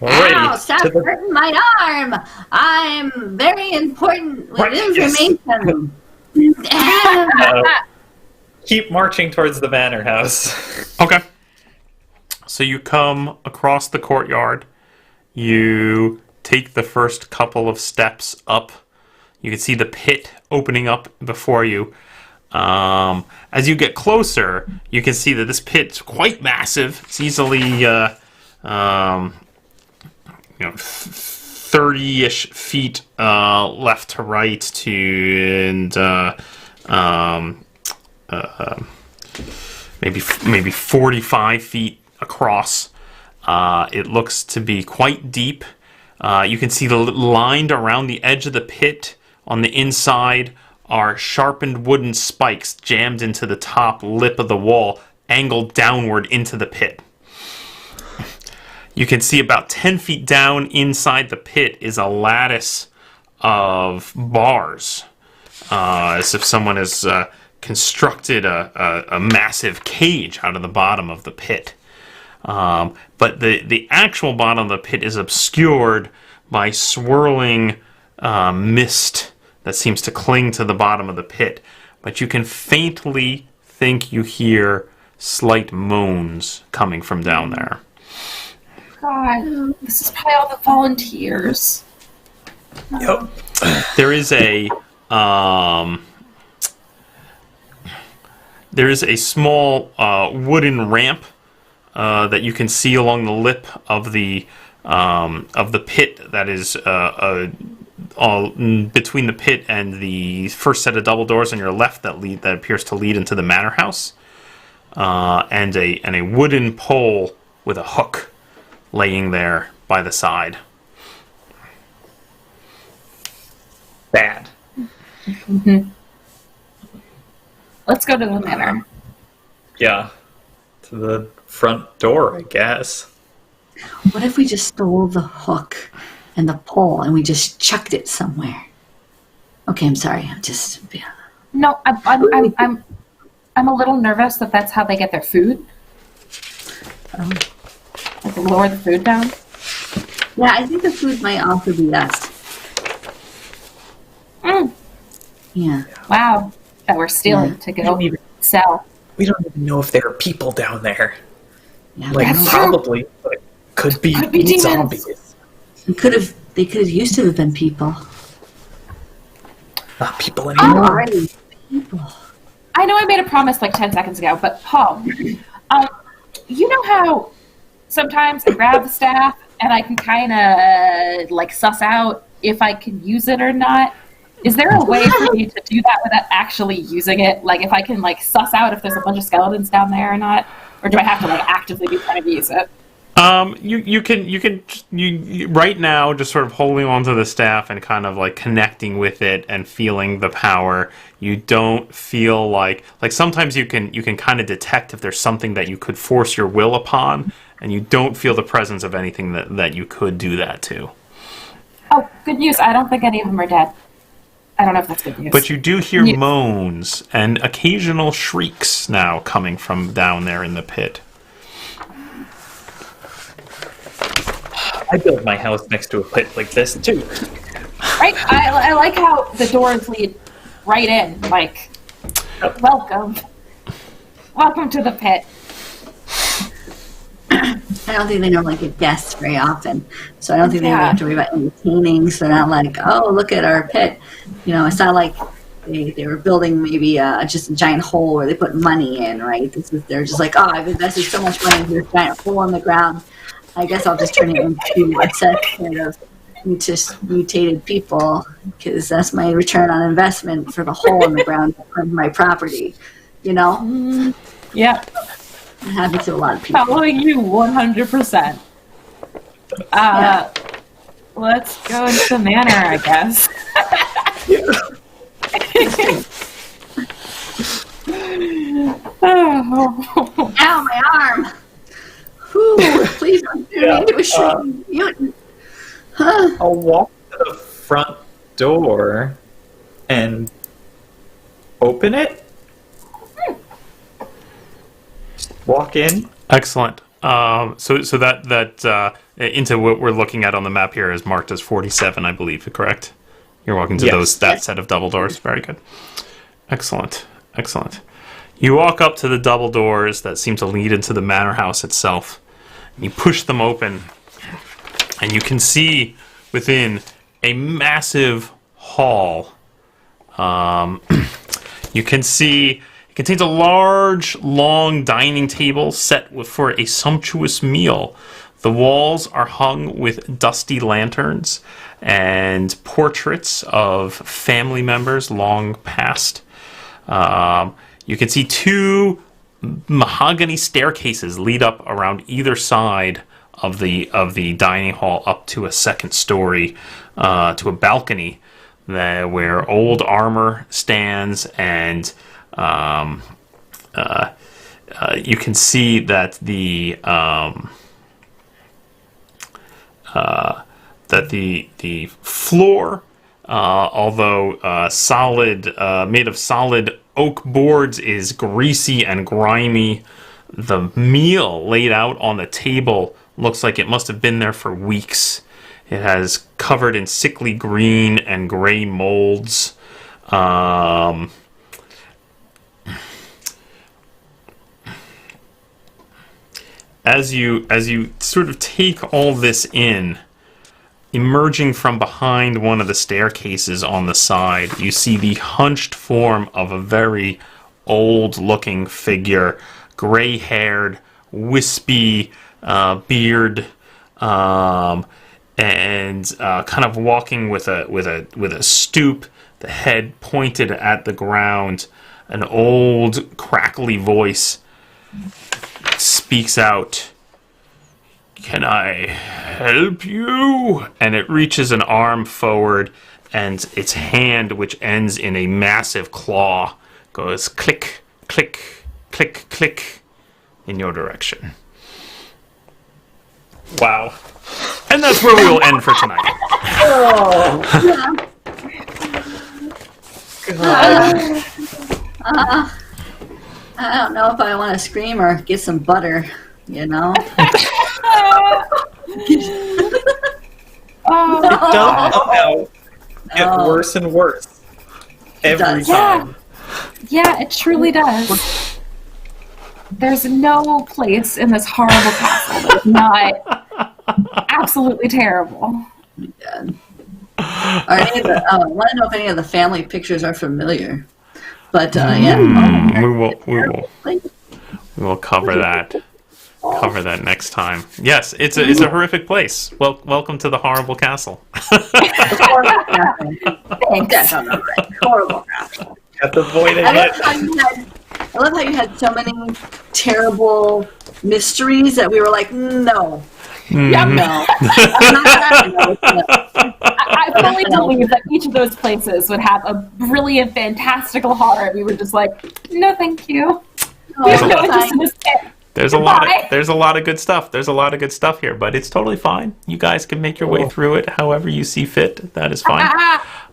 Ow, stop hurting my arm! I'm very important with information. Keep marching towards the manor house. Okay. So you come across the courtyard. You take the first couple of steps up. You can see the pit opening up before you. As you get closer, you can see that this pit's quite massive. It's easily 30-ish feet left to right and maybe 45 feet across. It looks to be quite deep. You can see lined around the edge of the pit on the inside are sharpened wooden spikes jammed into the top lip of the wall, angled downward into the pit. You can see about 10 feet down inside the pit is a lattice of bars, as if someone has constructed a massive cage out of the bottom of the pit. But the actual bottom of the pit is obscured by swirling mist that seems to cling to the bottom of the pit. But you can faintly think you hear slight moans coming from down there. God, this is probably all the volunteers. Yep. There is a small wooden ramp that you can see along the lip of the pit that is all between the pit and the first set of double doors on your left that appears to lead into the manor house, and a wooden pole with a hook laying there by the side. Bad. Let's go to the manor. Yeah. To the front door, I guess. What if we just stole the hook and the pole and we just chucked it somewhere? Okay, I'm sorry. No, I'm a little nervous that that's how they get their food. Like lower the food down. Yeah, I think the food might also be us. Yeah. Wow, that we're stealing to go sell. We don't even know if there are people down there. Yeah, Like, That's probably, but it could be demons. zombies. they could have used to have been people. Not people anymore. Already people. I know I made a promise like 10 seconds ago, but Paul, you know how sometimes I grab the staff and I can kind of like suss out if I can use it or not? Is there a way for me to do that without actually using it? Like if I can like suss out if there's a bunch of skeletons down there or not? Or do I have to like actively be trying to use it? You can right now just sort of holding onto the staff and kind of like connecting with it and feeling the power. You don't feel like sometimes you can kind of detect if there's something that you could force your will upon, and you don't feel the presence of anything that you could do that to. Oh, good news. I don't think any of them are dead. I don't know if that's good news. But you do hear moans and occasional shrieks now coming from down there in the pit. I built my house next to a pit like this, too. Right? I like how the doors lead right in. Like, welcome. Welcome to the pit. I don't think they normally get guests very often, so I don't think they have to worry about entertaining. So they're not like, oh, look at our pit. You know, it's not like they were building maybe just a giant hole where they put money in, right? They're just like, oh, I've invested so much money into this giant hole in the ground. I guess I'll just turn it into a set of mutated people, because that's my return on investment for the hole in the ground of my property. You know? Yeah. It happens to a lot of people. Following you 100%. Let's go into the manor, I guess. Ow, my arm! Whew, please don't turn me into a shrinking mutant. I'll walk to the front door and open it. Just walk in. Excellent. So that into what we're looking at on the map here is marked as 47, I believe. Correct? You're walking to that set of double doors. Very good. Excellent. You walk up to the double doors that seem to lead into the manor house itself. You push them open, and you can see within a massive hall. You can see it contains a large, long dining table set for a sumptuous meal. The walls are hung with dusty lanterns and portraits of family members long past. You can see two mahogany staircases lead up around either side of the dining hall up to a second story, to a balcony where old armor stands, and you can see that the floor, although made of solid oak boards, is greasy and grimy. The meal laid out on the table looks like it must have been there for weeks. It has covered in sickly green and gray molds. As you sort of take all this in, emerging from behind one of the staircases on the side, you see the hunched form of a very old-looking figure, gray-haired, wispy beard, and kind of walking with a stoop, the head pointed at the ground. An old, crackly voice speaks out. "Can I help you?" And it reaches an arm forward, and its hand, which ends in a massive claw, goes click, click, click, click in your direction. Wow. And that's where we will end for tonight. God. I don't know if I want to scream or get some butter, you know? It does somehow get worse and worse every does. time. Yeah, it truly does. There's no place in this horrible castle that's not absolutely terrible. God. I want to know if any of the family pictures are familiar. But yeah, we will cover that. Cover that next time. Yes, it's a horrific place. Welcome to the horrible castle. Horrible castle. Kept avoiding I it. love how you had so many terrible mysteries that we were like, no. Yep. No. I'm not I fully believe that each of those places would have a brilliant, fantastical horror. We were just like, no, thank you. We have no interest in this pit. There's a lot of good stuff. There's a lot of good stuff here, but it's totally fine. You guys can make your way through it however you see fit. That is fine.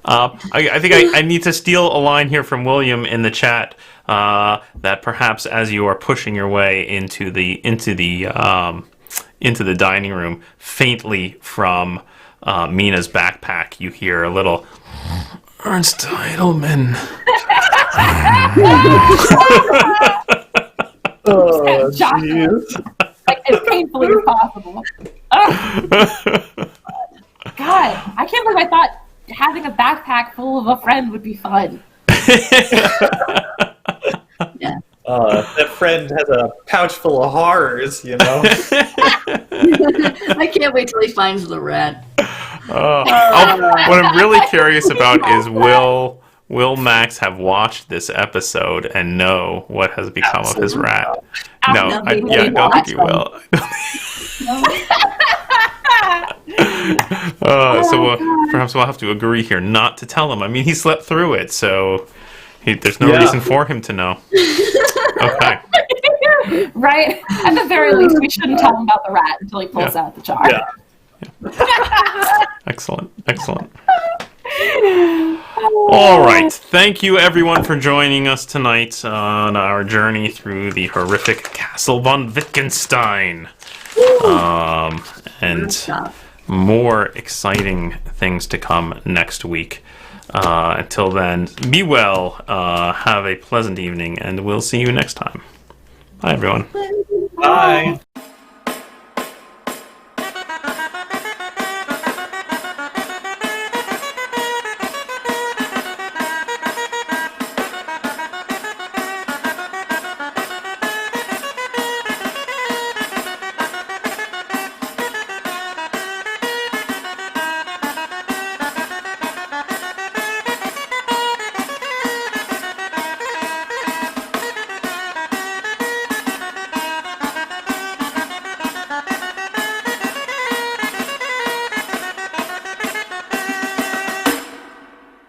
I think I need to steal a line here from William in the chat, that perhaps as you are pushing your way into the dining room, faintly from Mina's backpack, you hear a little Ernst Heidelman. Oh, jeez. Like, as painfully as possible. God, I can't believe I thought having a backpack full of a friend would be fun. Yeah. That friend has a pouch full of horrors, you know? I can't wait till he finds the rat. What I'm really curious about is will Max have watched this episode and know what has become of his rat? No, I don't think he will. So perhaps we'll have to agree here not to tell him. I mean, he slept through it, so there's no reason for him to know. Okay. Right? At the very least, we shouldn't tell him about the rat until he pulls out the jar. Yeah. Excellent. All right. Thank you, everyone, for joining us tonight on our journey through the horrific Castle Witgenstein. And more exciting things to come next week. Until then, be well, have a pleasant evening, and we'll see you next time. Bye, everyone. Bye.